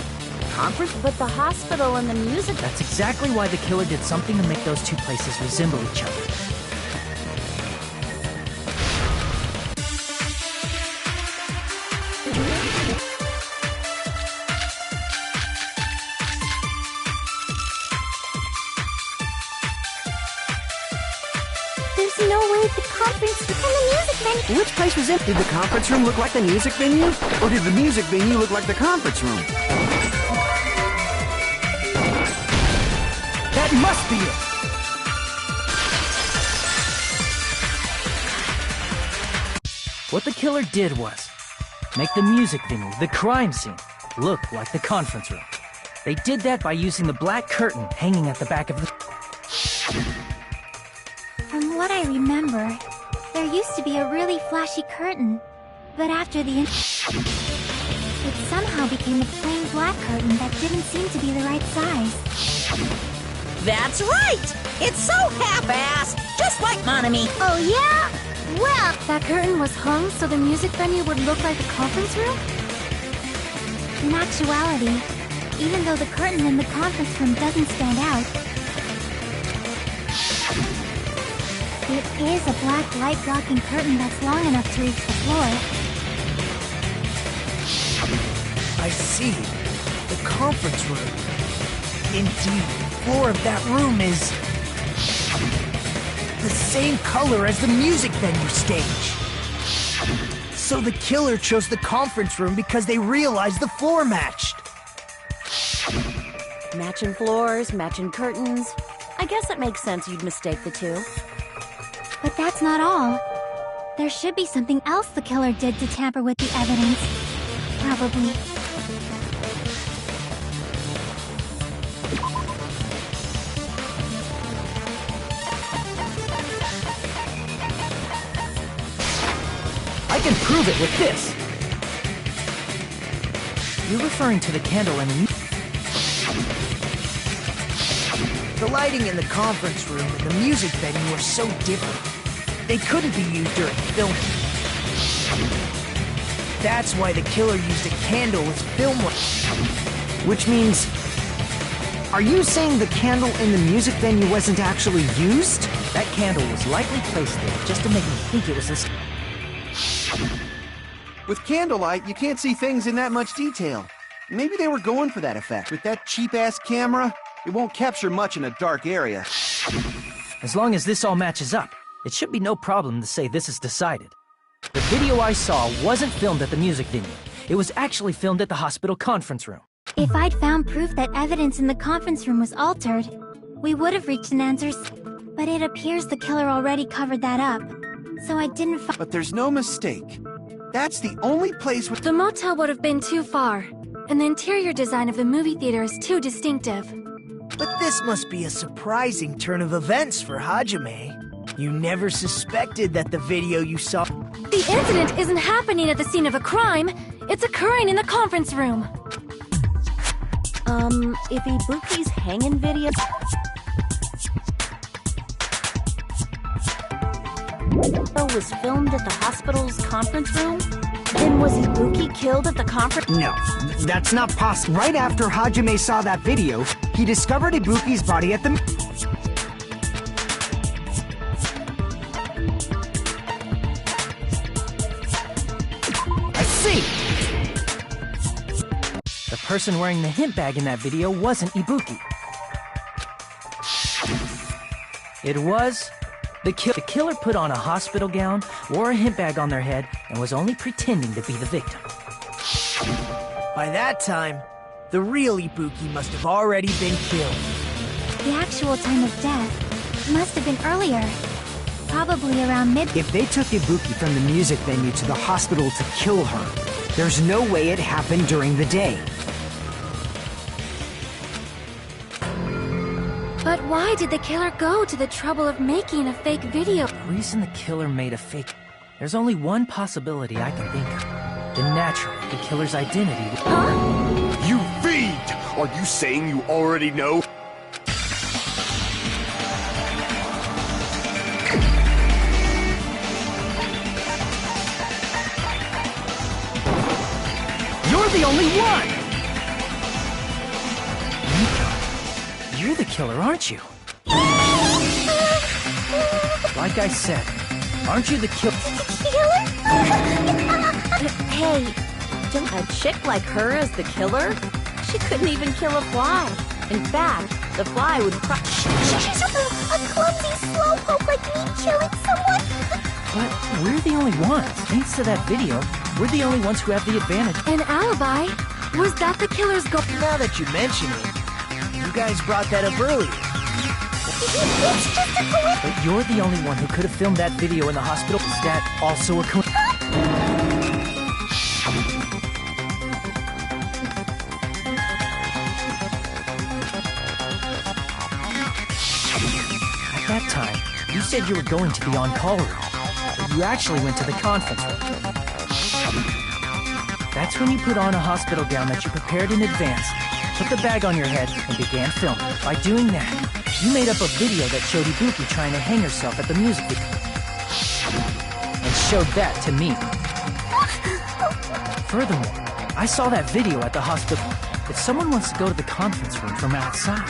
But the hospital and the music... That's exactly why the killer did something to make those two places resemble each other. There's no way the conference and the music venue... Which place was it? Did the conference room look like the music venue? Or did the music venue look like the conference room? That must be it! What the killer did was make the music venue, the crime scene, look like the conference room. They did that by using the black curtain hanging at the back of the... From what I remember, there used to be a really flashy curtain, but after the it somehow became a plain black curtain that didn't seem to be the right size. That's right! It's so half-assed, just like Monami. Oh yeah? Well, that curtain was hung so the music venue would look like the conference room? In actuality, even though the curtain in the conference room doesn't stand out, it is a black light-blocking curtain that's long enough to reach the floor. I see. The conference room. Indeed, the floor of that room is... the same color as the music venue stage. So the killer chose the conference room because they realized the floor matched. Matching floors, matching curtains. I guess it makes sense you'd mistake the two. But that's not all. There should be something else the killer did to tamper with the evidence. Probably. I can prove it with this! You're referring to the candle and the... The lighting in the conference room and the music venue are so different. They couldn't be used during filming. That's why the killer used a candle as film light. Which means... Are you saying the candle in the music venue wasn't actually used? That candle was likely placed there just to make me think it was this... With candlelight, you can't see things in that much detail. Maybe they were going for that effect. With that cheap-ass camera, it won't capture much in a dark area. As long as this all matches up, it should be no problem to say this is decided. The video I saw wasn't filmed at the music venue. It was actually filmed at the hospital conference room. If I'd found proof that evidence in the conference room was altered, we would have reached an answer. But it appears the killer already covered that up. So I didn't But there's no mistake. That's the only place with... The motel would have been too far. and the interior design of the movie theater is too distinctive. But this must be a surprising turn of events for Hajime. You never suspected that the video you saw... The incident isn't happening at the scene of a crime. It's occurring in the conference room. If Ibuki's hanging video... was filmed at the hospital's conference room, then was Ibuki killed at the conference? No, that's not possible. Right after Hajime saw that video, he discovered Ibuki's body at the... I see! The person wearing the hint bag in that video wasn't Ibuki. It was... The killer put on a hospital gown, wore a hint bag on their head, and was only pretending to be the victim. By that time, the real Ibuki must have already been killed. The actual time of death must have been earlier. Probably around mid... If they took Ibuki from the music venue to the hospital to kill her, there's no way it happened during the day. But why did the killer go to the trouble of making a fake video? The reason the killer made a fake... There's only one possibility I can think of. Then naturally, the killer's identity... You fiend! Are you saying you already know? You're the only one! You're the killer, aren't you? Like I said, aren't you the killer? Hey, don't a chick like her as the killer? She couldn't even kill a fly. In fact, the fly would She's a clumsy slowpoke like me killing someone. But we're the only ones. Thanks to that video, we're the only ones who have the advantage. An alibi? Was that the killer's goal? Now that you mention it, you guys brought that up earlier. It's just a coincidence. But you're the only one who could have filmed that video in the hospital. Is that also a coincidence? At that time, you said you were going to the on-call room, but you actually went to the conference room. That's when you put on a hospital gown that you prepared in advance, put the bag on your head, and began filming. By doing that, you made up a video that showed Ibuki trying to hang herself at the music video. And showed that to me. Furthermore, I saw that video at the hospital. If someone wants to go to the conference room from outside,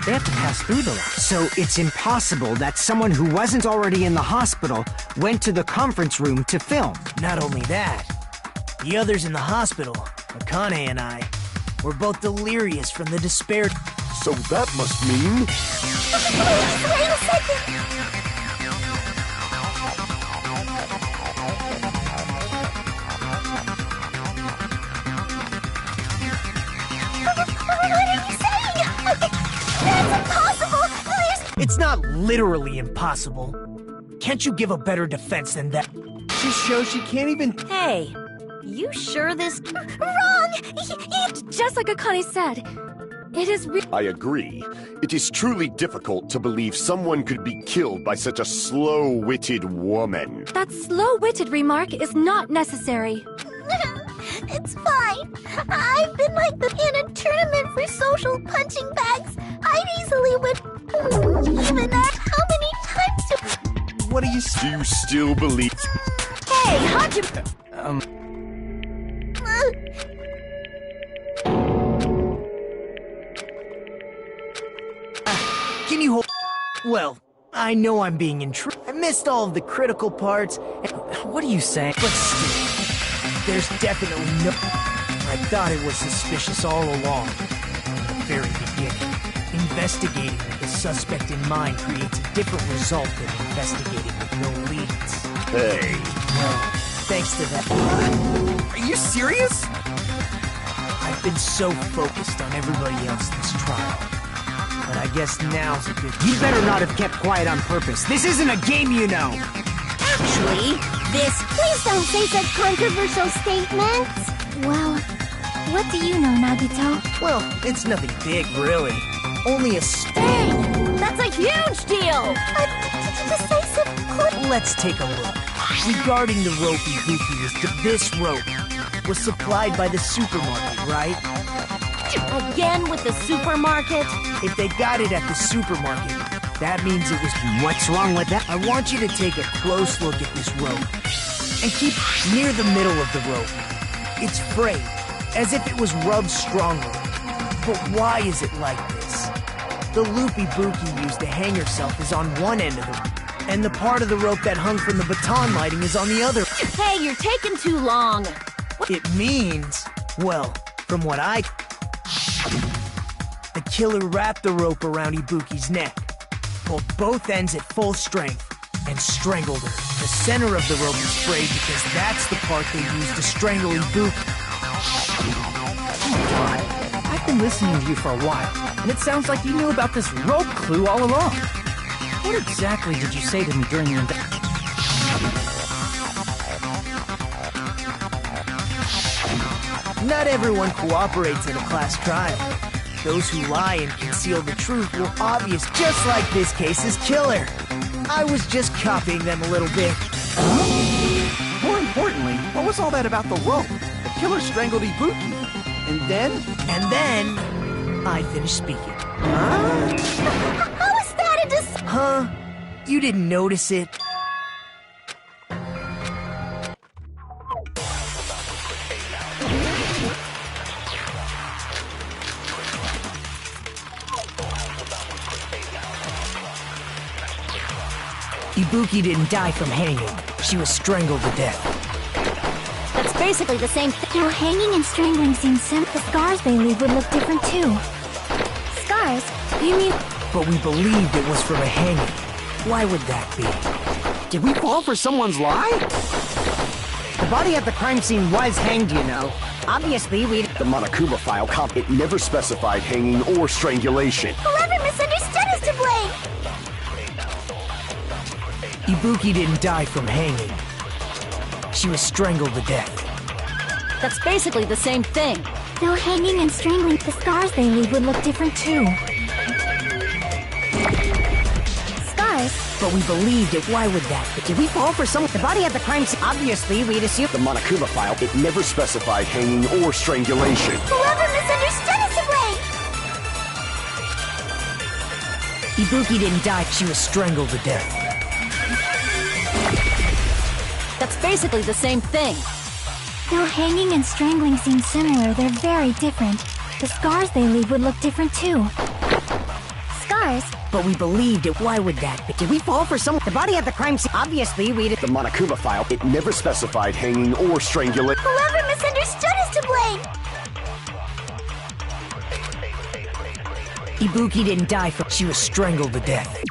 they have to pass through the lot. So it's impossible that someone who wasn't already in the hospital went to the conference room to film. Not only that, the others in the hospital, Akane and I, were both delirious from the despair. So that must mean... Wait a second. What are you saying? That's impossible. It's not literally impossible. Can't you give a better defense than that? Just shows she can't even... Hey, you sure this... Wrong! Just like Akane said, it is I agree. It is truly difficult to believe someone could be killed by such a slow-witted woman. That slow-witted remark is not necessary. It's fine. I've been like in a tournament for social punching bags. I'd easily win. Even that. How many times do... What do you... Do you still believe... Hey, Hajime... Can you hold... Well, I know I'm being intrigued. I missed all of the critical parts. What are you saying? But still, there's definitely no... I thought it was suspicious all along. From the very beginning. Investigating with the suspect in mind creates a different result than investigating with no leads. Hey. Well, thanks to that... Are you serious? I've been so focused on everybody else this trial. But I guess now's a good time. You better not have kept quiet on purpose. This isn't a game, you know. Actually, this... Please don't say such controversial statements. Well, What do you know, Nagito? Well, it's nothing big, really. Only a Dang! That's a huge deal! Decisive clue. Let's take a look. Regarding the rope Ibuki was this rope was supplied by the supermarket, right? Again with the supermarket? If they got it at the supermarket, that means it was... What's wrong with that? I want you to take a close look at this rope and keep near the middle of the rope. It's frayed, as if it was rubbed strongly. But why is it like this? The loop Ibuki used to hang herself is on one end of the rope, and the part of the rope that hung from the baton lighting is on the other. Hey, you're taking too long. It means, well, from what I... The killer wrapped the rope around Ibuki's neck, pulled both ends at full strength, and strangled her. The center of the rope is frayed because that's the part they used to strangle Ibuki. I've been listening to you for a while, and it sounds like you knew about this rope clue all along. What exactly did you say to me during your Not everyone cooperates in a class trial. Those who lie and conceal the truth will obvious, just like this case's killer. I was just copying them a little bit. More importantly, what was all that about the rope? The killer strangled Ibuki. And then? And then, I finished speaking. Huh? How is that a Huh? You didn't notice it? Ibuki didn't die from hanging. She was strangled to death. That's basically the same thing. Though hanging and strangling seem simple, the scars they leave would look different too. Scars? You mean... But we believed it was from a hanging. Why would that be? Did we fall for someone's lie? The body at the crime scene was hanged, you know. Obviously, The Monokuma file it never specified hanging or strangulation. Whoever misunderstood is to blame! Ibuki didn't die from hanging. She was strangled to death. That's basically the same thing. Though hanging and strangling, the scars they leave would look different too. Scars? But we believed it. Why would that be? Did we fall for someone? The body at the crime scene. Obviously, we'd assume. The Monokuma file it never specified hanging or strangulation. Whoever misunderstood is to blame! Ibuki didn't die. She was strangled to death. That's basically the same thing. Though hanging and strangling seem similar, they're very different. The scars they leave would look different too. Scars? But we believed it. Why would that be? Did we fall for someone? The body at the crime scene. Obviously, we'd. The Monokuma file it never specified hanging or strangulation. Whoever misunderstood is to blame! Ibuki didn't die from... She was strangled to death.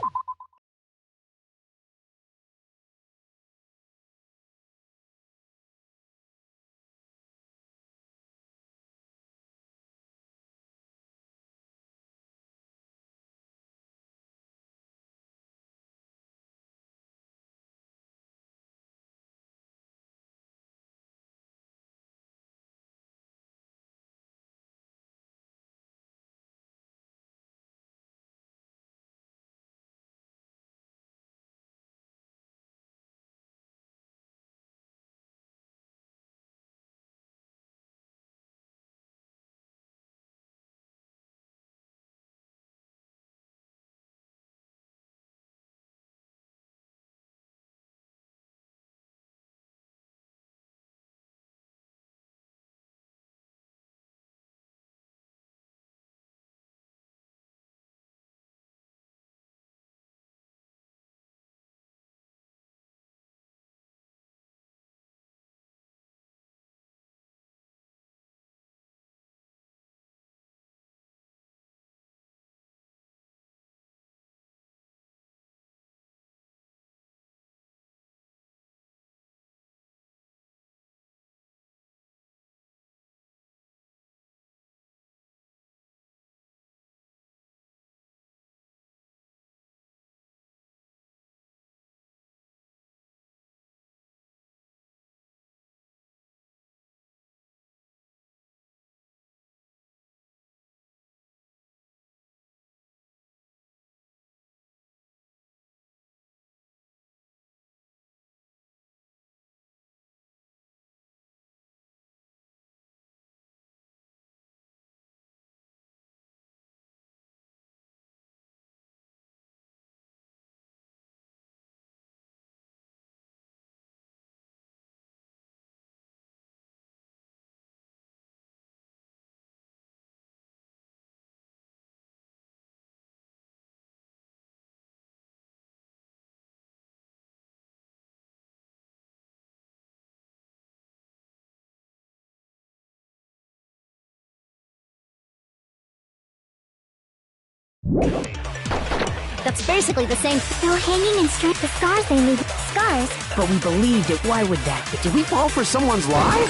That's basically the same. No hanging and straight the scars they leave. Scars? But we believed it. Why would that be? Did we fall for someone's lie?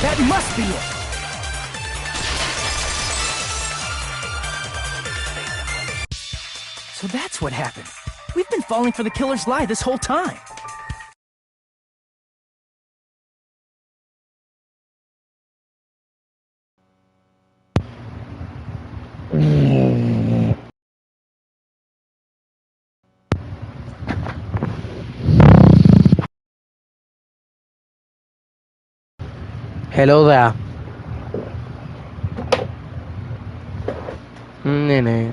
That must be it! So that's what happened. We've been falling for the killer's lie this whole time. Hello there. Nene.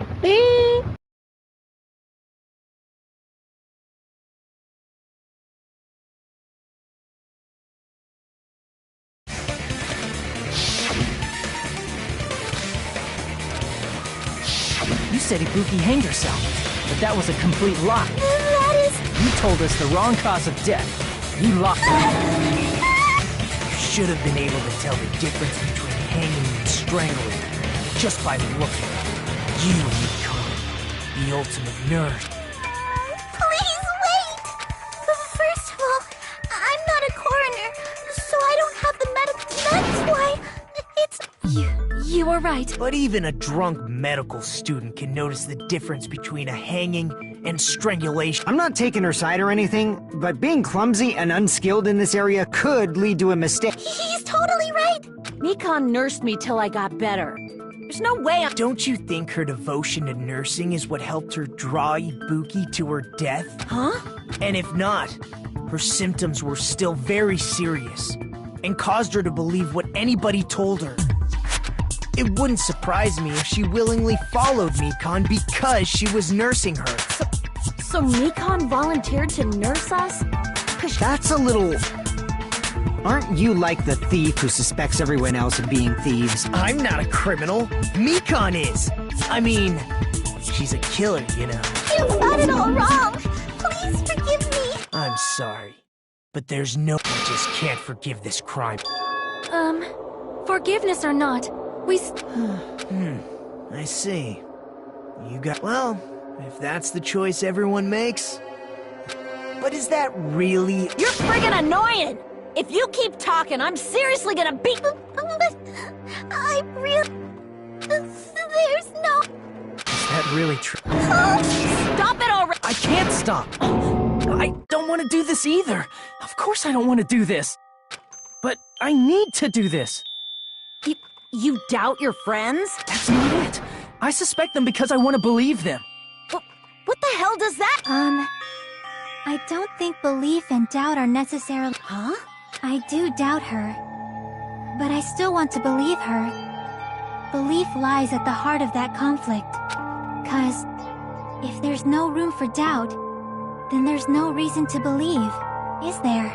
You said Ibuki hanged herself, but that was a complete lie. That is... You told us the wrong cause of death. You lied. You should have been able to tell the difference between hanging and strangling just by looking. You, Mikon, the ultimate nerd. Please wait! First of all, I'm not a coroner, so I don't have the medical... That's why it's... You were right. But even a drunk medical student can notice the difference between a hanging and strangulation. I'm not taking her side or anything, but being clumsy and unskilled in this area could lead to a mistake. He's totally right! Mikon nursed me till I got better. There's no way I'm... Don't you think her devotion to nursing is what helped her draw Ibuki to her death? Huh? And if not, her symptoms were still very serious and caused her to believe what anybody told her. It wouldn't surprise me if she willingly followed Mikon because she was nursing her. So Mikon volunteered to nurse us? That's a little... Aren't you like the thief who suspects everyone else of being thieves? I'm not a criminal. Mikon is. I mean, she's a killer, you know. You've got it all wrong! Please forgive me! I'm sorry, but there's no... I just can't forgive this crime. Forgiveness or not, we I see. You got... Well, if that's the choice everyone makes... But is that really... You're friggin' annoying! If you keep talking, I'm seriously gonna beat... I really... There's no... Is that really true? Stop it already! I can't stop. I don't want to do this either. Of course I don't want to do this. But I need to do this. You doubt your friends? That's not it. I suspect them because I want to believe them. What the hell does that... I don't think belief and doubt are necessarily... Huh? I do doubt her, but I still want to believe her. Belief lies at the heart of that conflict. 'Cause if there's no room for doubt, then there's no reason to believe, is there?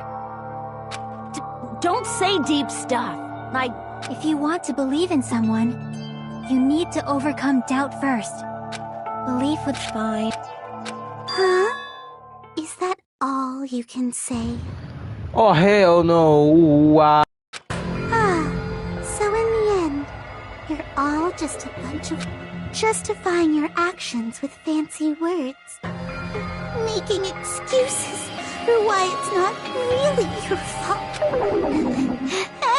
Don't say deep stuff. If you want to believe in someone, you need to overcome doubt first. Belief would... Fine. Huh? Is that all you can say? Oh, hell no. Wow. So in the end, you're all just a bunch of justifying your actions with fancy words. Making excuses for why it's not really your fault.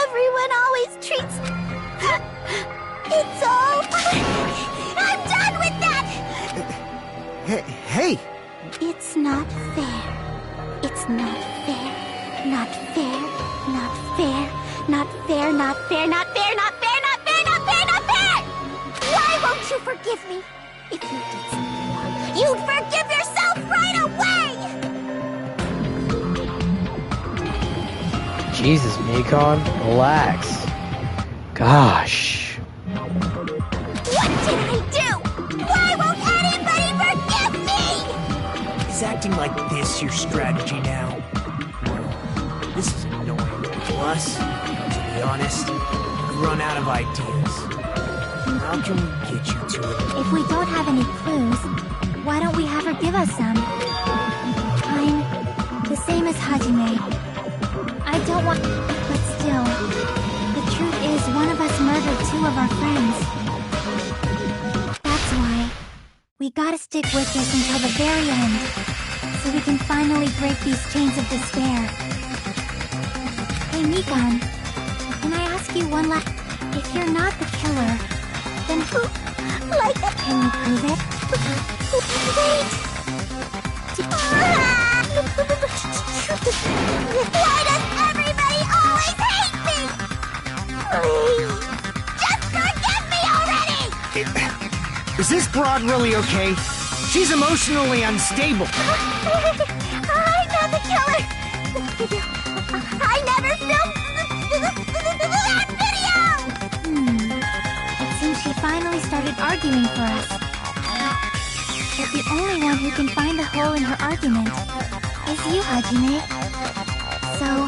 Everyone always treats... It's all... I'm done with that! Hey! It's not fair. It's not fair. Not fair. Not fair. Not fair. Not fair. Not fair. Not fair. Not fair. Not fair. Not fair! Why won't you forgive me? If you did something wrong, you'd forgive yourself right away! Jesus, Mikon, relax. Gosh. What did I do? Why won't anybody forgive me? Is acting like this your strategy now? This is annoying. Plus, to be honest, I've run out of ideas. How can we get you to it? If we don't have any clues, why don't we have her give us some? I'm the same as Hajime. I don't want... But still, the truth is one of us murdered two of our friends. That's why We gotta stick with this until the very end, so we can finally break these chains of despair. Hey, Mikan, can I ask you one last... If you're not the killer, then who... Can you prove it? Wait! Why does everybody always hate me? Please, just forgive me already! Is this broad really okay? She's emotionally unstable. I'm not the killer! I never filmed that video! It seems she finally started arguing for us. But the only one who can find the hole in her argument is you, Hajime. So,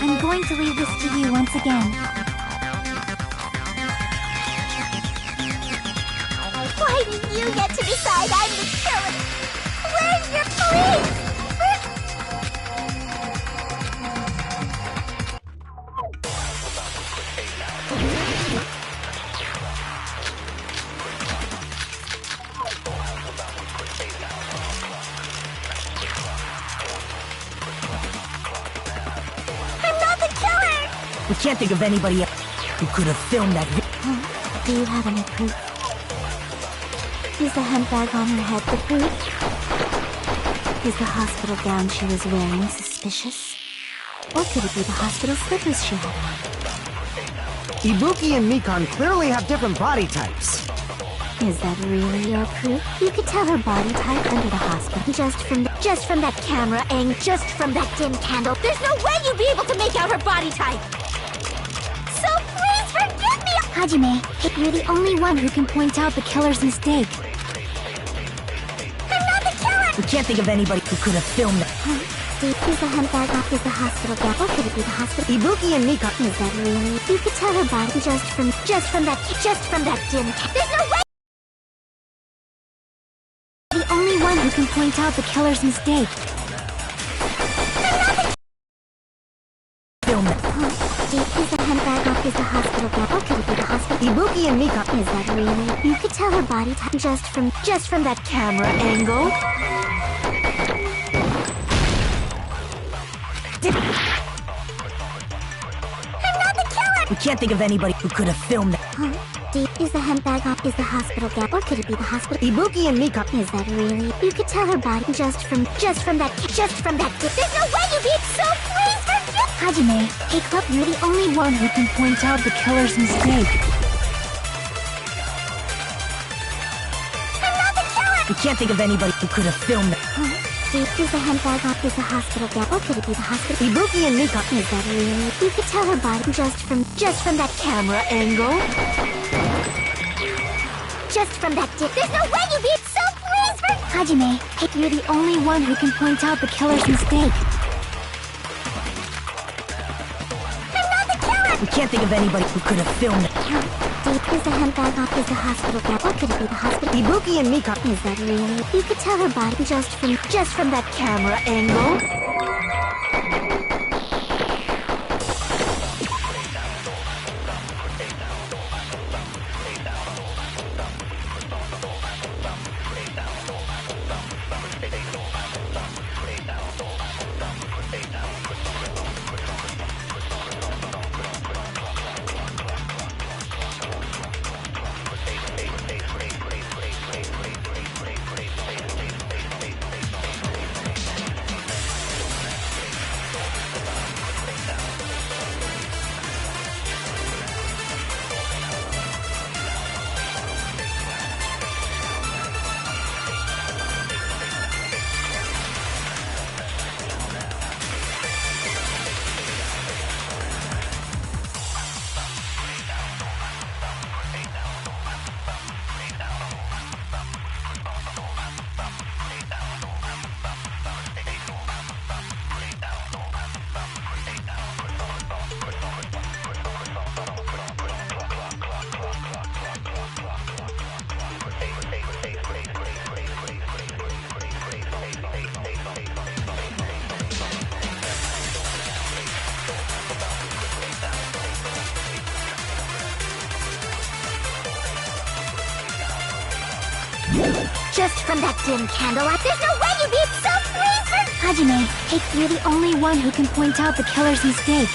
I'm going to leave this to you once again. Why do you get to decide I'm the killer? Where's your police? I'm not the killer! We can't think of anybody else who could have filmed that video. Do you have any proof? Is the handbag on her head the proof? Is the hospital gown she was wearing suspicious? Or could it be the hospital slippers she had on? Ibuki and Mikan clearly have different body types. Is that really your proof? You could tell her body type under the hospital just from that camera angle, just from that dim candle. There's no way you'd be able to make out her body type! So please forgive me! Hajime, you're the only one who can point out the killer's mistake. I'm not the killer! We can't think of anybody who could have filmed that. Is the handbag off? Is the hospital gown? Or could it be the hospital? Ibuki and Mikan. Is that really? You could tell her body just from that dim candle. There's no way! The only one who can point out the killer's mistake. Film that. Is the handbag off? Is the hospital gown? Or could it be the hospital? Ibuki and Mikan. Is that really? You could tell her body type just from that camera angle. I'm not the killer! We can't think of anybody who could have filmed that. Is the handbag off? Is the hospital gown? Or could it be the hospital? Ibuki and Mikan. Is that really? You could tell her body just from that. There's no way you'd be... So please forgive... Hajime, pick up. You're the only one who can point out the killer's mistake. I'm not the killer! We can't think of anybody who could have filmed that. Is the handbag off? Is the hospital gown? Or could it be the hospital? Ibuki and Mikan. Is that really? You could tell her body just from that camera angle. Just from that dip. There's no way you'd be... So please forgive... Hajime, you're the only one who can point out the killer's mistake. I'm not the killer! We can't think of anybody who could have filmed that. Is the handbag off? Is the hospital gown? Or could it be the hospital? Ibuki and Mikan. Is that really? You could tell her body just from that camera angle. You just from that dim candlelight. There's no way you'd be so freezing! Hajime, you're the only one who can point out the killer's mistake.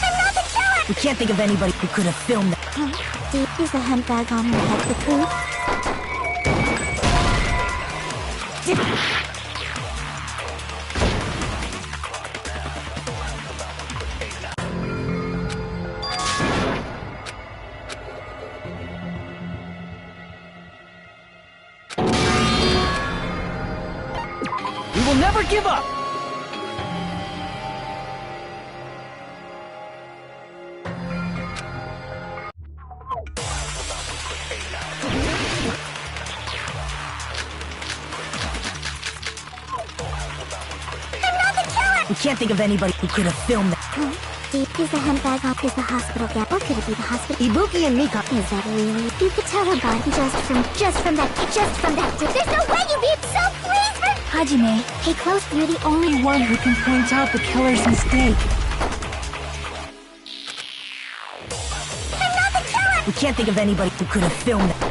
I'm not the killer! We can't think of anybody who could have filmed that. Is the handbag on her head the proof? We will never give up! We can't think of anybody who could have filmed that. Is the handbag off? Is the hospital gap? Or could it be the hospital? Ibuki and Mika. Is that really? You could tell her body just from that. There's no way you'd be so freezing! Hajime, close. You're the only one who can point out the killer's mistake. I'm not the killer! We can't think of anybody who could have filmed that.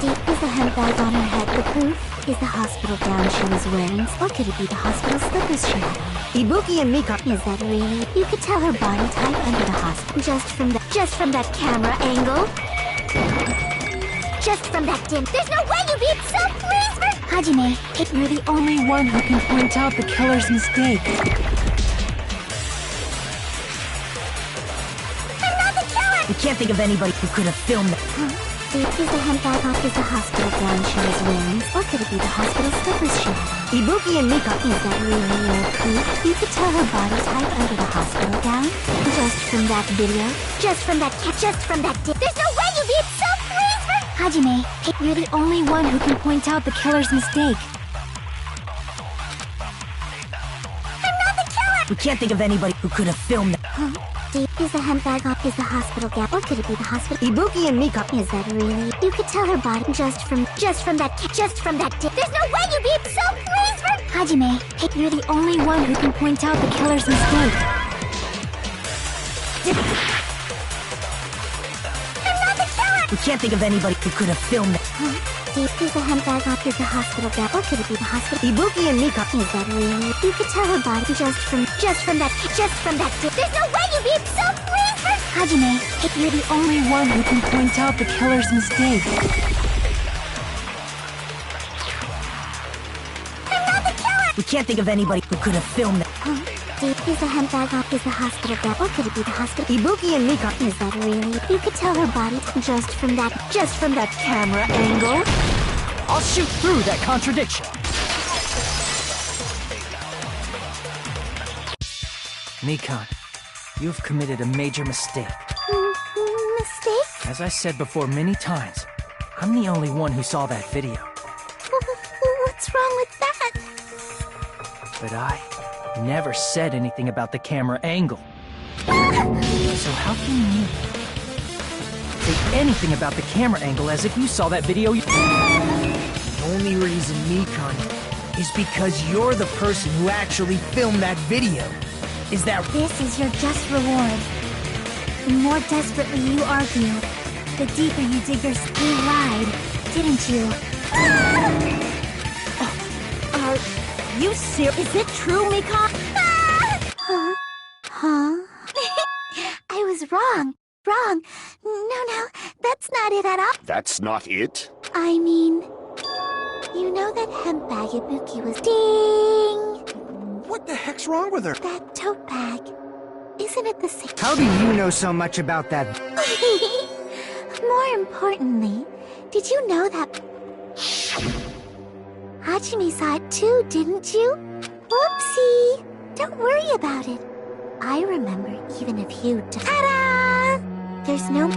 Is the handbag on her head the proof? Is the hospital gown she was wearing? Or could it be the hospital slippers she had on? Ibuki and Mika. Is that really? You could tell her body type under the hospital just from that camera angle. Just from that dim. There's no way you'd be so freezing! Hajime, you're the only one who can point out the killer's mistake. I'm not the killer! We can't think of anybody who could have filmed that. Is the handbag off? Is the hospital gown she was wearing? Or could it be the hospital slippers she had on? Ibuki and Mika. Is that really your proof? You could tell her body type under the hospital gown? Just from that video? Just from that There's no way you'd be so freezing! Hajime, you're the only one who can point out the killer's mistake. I'm not the killer! We can't think of anybody who could have filmed that. Is the handbag off? Is the hospital gap? Or could it be the hospital? Ibuki and Mika. Is that really? You could tell her body just from that. There's no way you'd be so freezing! Hajime, you're the only one who can point out the killer's mistake. I'm not the killer! We can't think of anybody who could have filmed that. Is the handbag off? Is the hospital gap? Or could it be the hospital? Ibuki and Mika. Is that really? You could tell her body just from that. There's no way you'd be so freezing! Hajime, you're the only one who can point out the killer's mistake. I'm not the killer! We can't think of anybody who could have filmed that. Is the handbag off? Is the hospital gap? Or could it be the hospital? Ibuki and Mika. Is that really? You could tell her body just from that camera angle. I'll shoot through that contradiction. Mikan, you've committed a major mistake. Mistake? As I said before many times, I'm the only one who saw that video. What's wrong with that? But I never said anything about the camera angle. So how can you say anything about the camera angle as if you saw that video? The only reason, Mikan, is because you're the person who actually filmed that video. Is that... This is your just reward. The more desperately you argue, the deeper you dig your... You lied, didn't you? Are you serious? Is it true, Mikan? Huh? I was wrong. No, that's not it at all. That's not it? I mean, you know that hemp bag Ibuki was... Ding! What the heck's wrong with her? That tote bag. Isn't it the same? How do you know so much about that? More importantly, did you know that... Hajime saw it too, didn't you? Whoopsie! Don't worry about it. I remember even if you... Ta-da! There's no...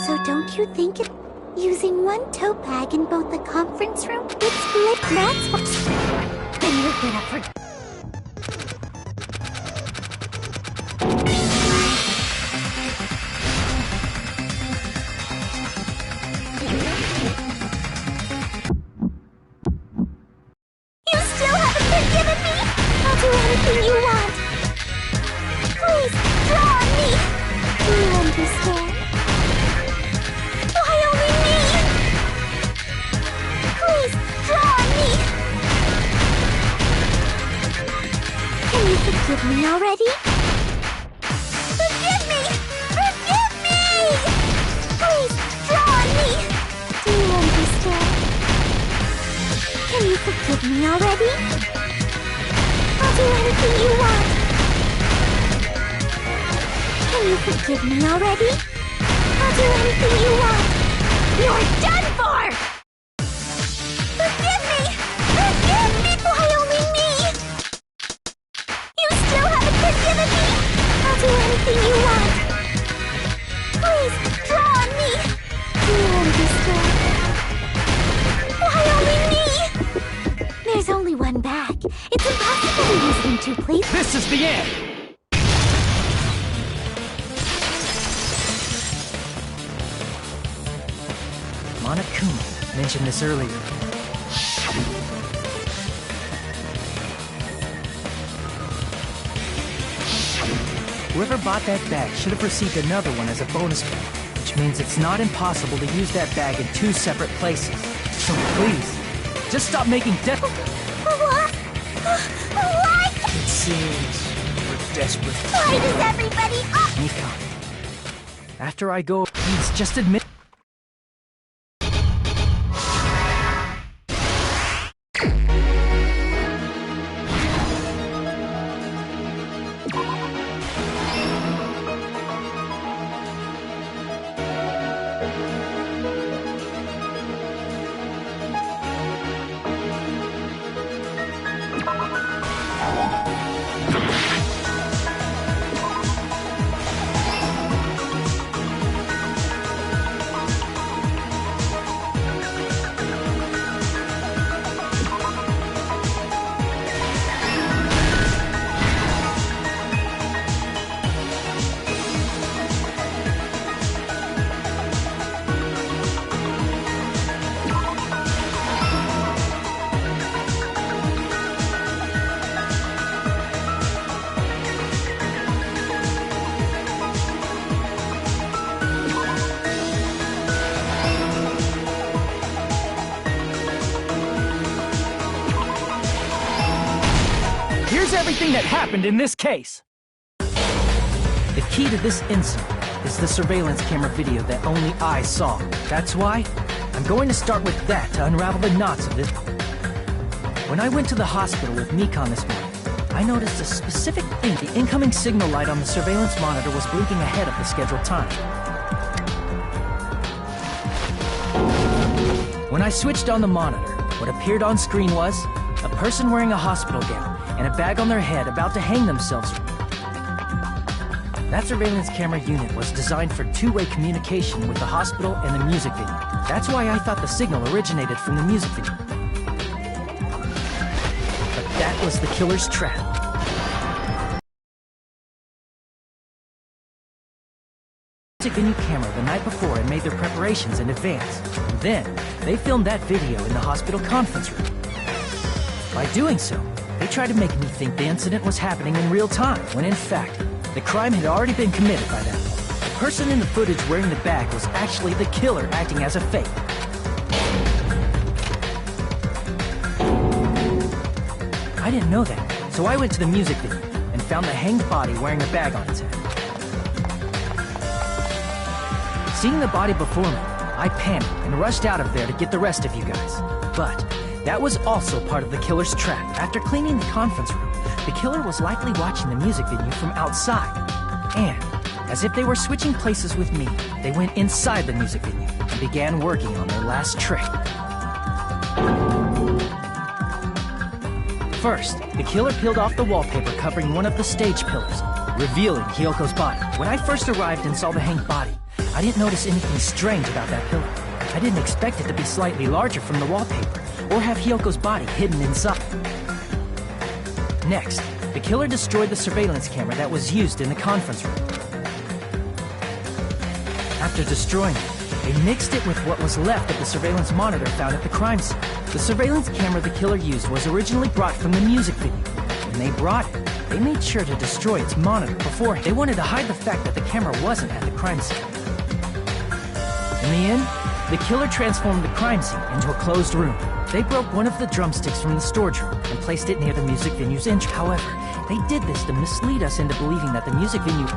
So don't you think it... Using one tote bag in both the conference room, it's split. That's what... Then you're gonna forget. You still haven't forgiven me? I'll do anything you want. Please, draw on me. Do you understand? Why only already? Forgive me! Forgive me! Please, draw on me! Do you understand? Can you forgive me already? I'll do anything you want. Can you forgive me already? I'll do anything you want. You're done for! Forgive me! Forgive me! Why only me? You still haven't forgiven me! I'll do anything you want. Please, draw on me! Do you understand? Why only me? There's only one bag. It's impossible to use it in two places. This is the end! Monokuma mentioned this earlier. Whoever bought that bag should have received another one as a bonus bag, which means it's not impossible to use that bag in two separate places. So please, just stop making What? It seems we're desperate. Why does everybody... Nikon. After I go, please just admit... Here's everything that happened in this case. The key to this incident is the surveillance camera video that only I saw. That's why I'm going to start with that to unravel the knots of this. When I went to the hospital with Nikon this morning, I noticed a specific thing. The incoming signal light on the surveillance monitor was blinking ahead of the scheduled time. When I switched on the monitor, what appeared on screen was a person wearing a hospital gown and a bag on their head about to hang themselves. That surveillance camera unit was designed for two-way communication with the hospital and the music venue. That's why I thought the signal originated from the music venue. But that was the killer's trap. Music venue camera the night before and made their preparations in advance. And then, they filmed that video in the hospital conference room. By doing so, they tried to make me think the incident was happening in real time, when in fact, the crime had already been committed by that point. The person in the footage wearing the bag was actually the killer acting as a fake. I didn't know that, so I went to the music venue and found the hanged body wearing a bag on its head. Seeing the body before me, I panicked and rushed out of there to get the rest of you guys. But that was also part of the killer's trap. After cleaning the conference room, the killer was likely watching the music venue from outside. And, as if they were switching places with me, they went inside the music venue and began working on their last trick. First, the killer peeled off the wallpaper covering one of the stage pillars, revealing Hyoko's body. When I first arrived and saw the hanged body, I didn't notice anything strange about that pillar. I didn't expect it to be slightly larger from the wallpaper, or have Hyoko's body hidden inside. Next, the killer destroyed the surveillance camera that was used in the conference room. After destroying it, they mixed it with what was left of the surveillance monitor found at the crime scene. The surveillance camera the killer used was originally brought from the music venue. When they brought it, they made sure to destroy its monitor beforehand. They wanted to hide the fact that the camera wasn't at the crime scene. In the end, the killer transformed the crime scene into a closed room. They broke one of the drumsticks from the storage room and placed it near the music venue's entrance. However, They did this to mislead us into believing that the music venue...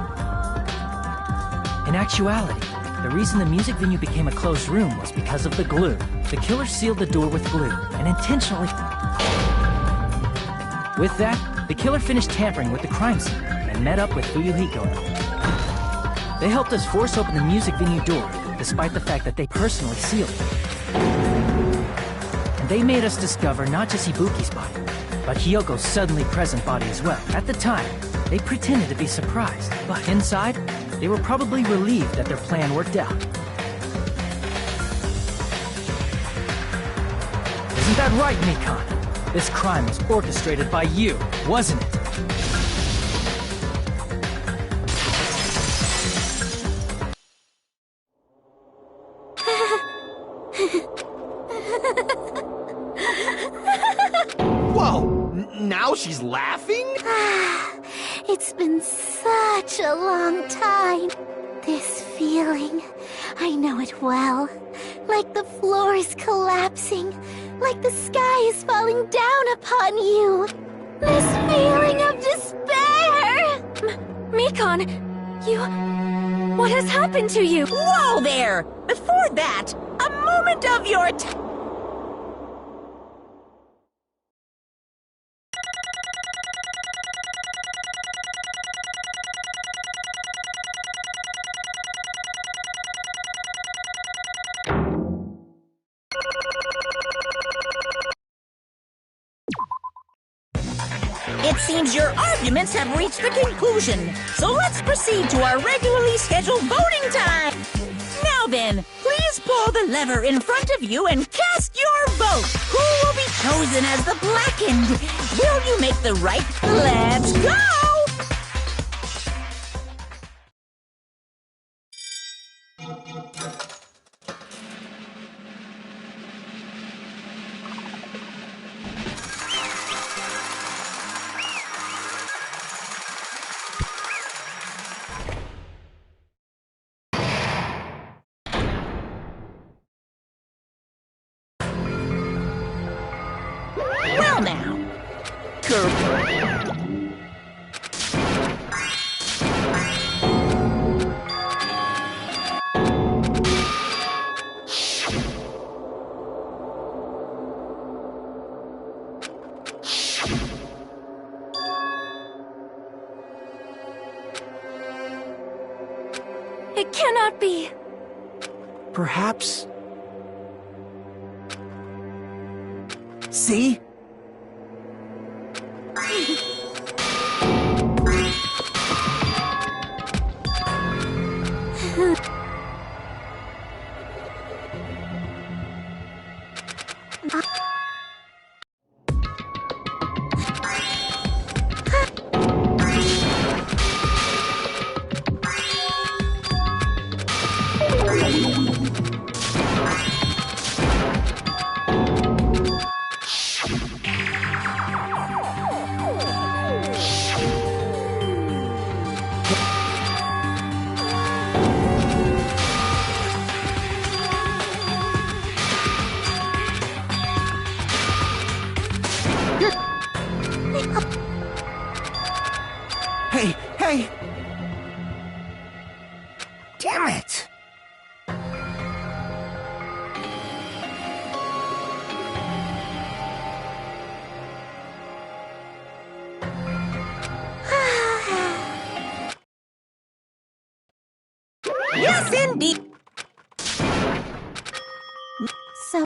In actuality, the reason the music venue became a closed room was because of the glue. The killer sealed the door with glue, and intentionally... With that, the killer finished tampering with the crime scene, and met up with Fuyuhiko. They helped us force open the music venue door, despite the fact that they personally sealed it. And they made us discover not just Ibuki's body, but Hyoko's suddenly present body as well. At the time, they pretended to be surprised, but inside, they were probably relieved that their plan worked out. Isn't that right, Mikon? This crime was orchestrated by you, wasn't it? Whoa! Now she's laughing? It's been such a long time. This feeling, I know it well. Like the floor is collapsing, like the sky is falling down upon you. This feeling of despair! Mikon, you... What has happened to you? Whoa there! Before that, a moment of your It seems your arguments have reached a conclusion, so let's proceed to our regularly scheduled voting time. Now then, please pull the lever in front of you and cast your vote. Who will be chosen as the blackened? Will you make the right? Let's go! Well now, It cannot be. Perhaps... See? Hey! Damn it! Yes, indeed. So...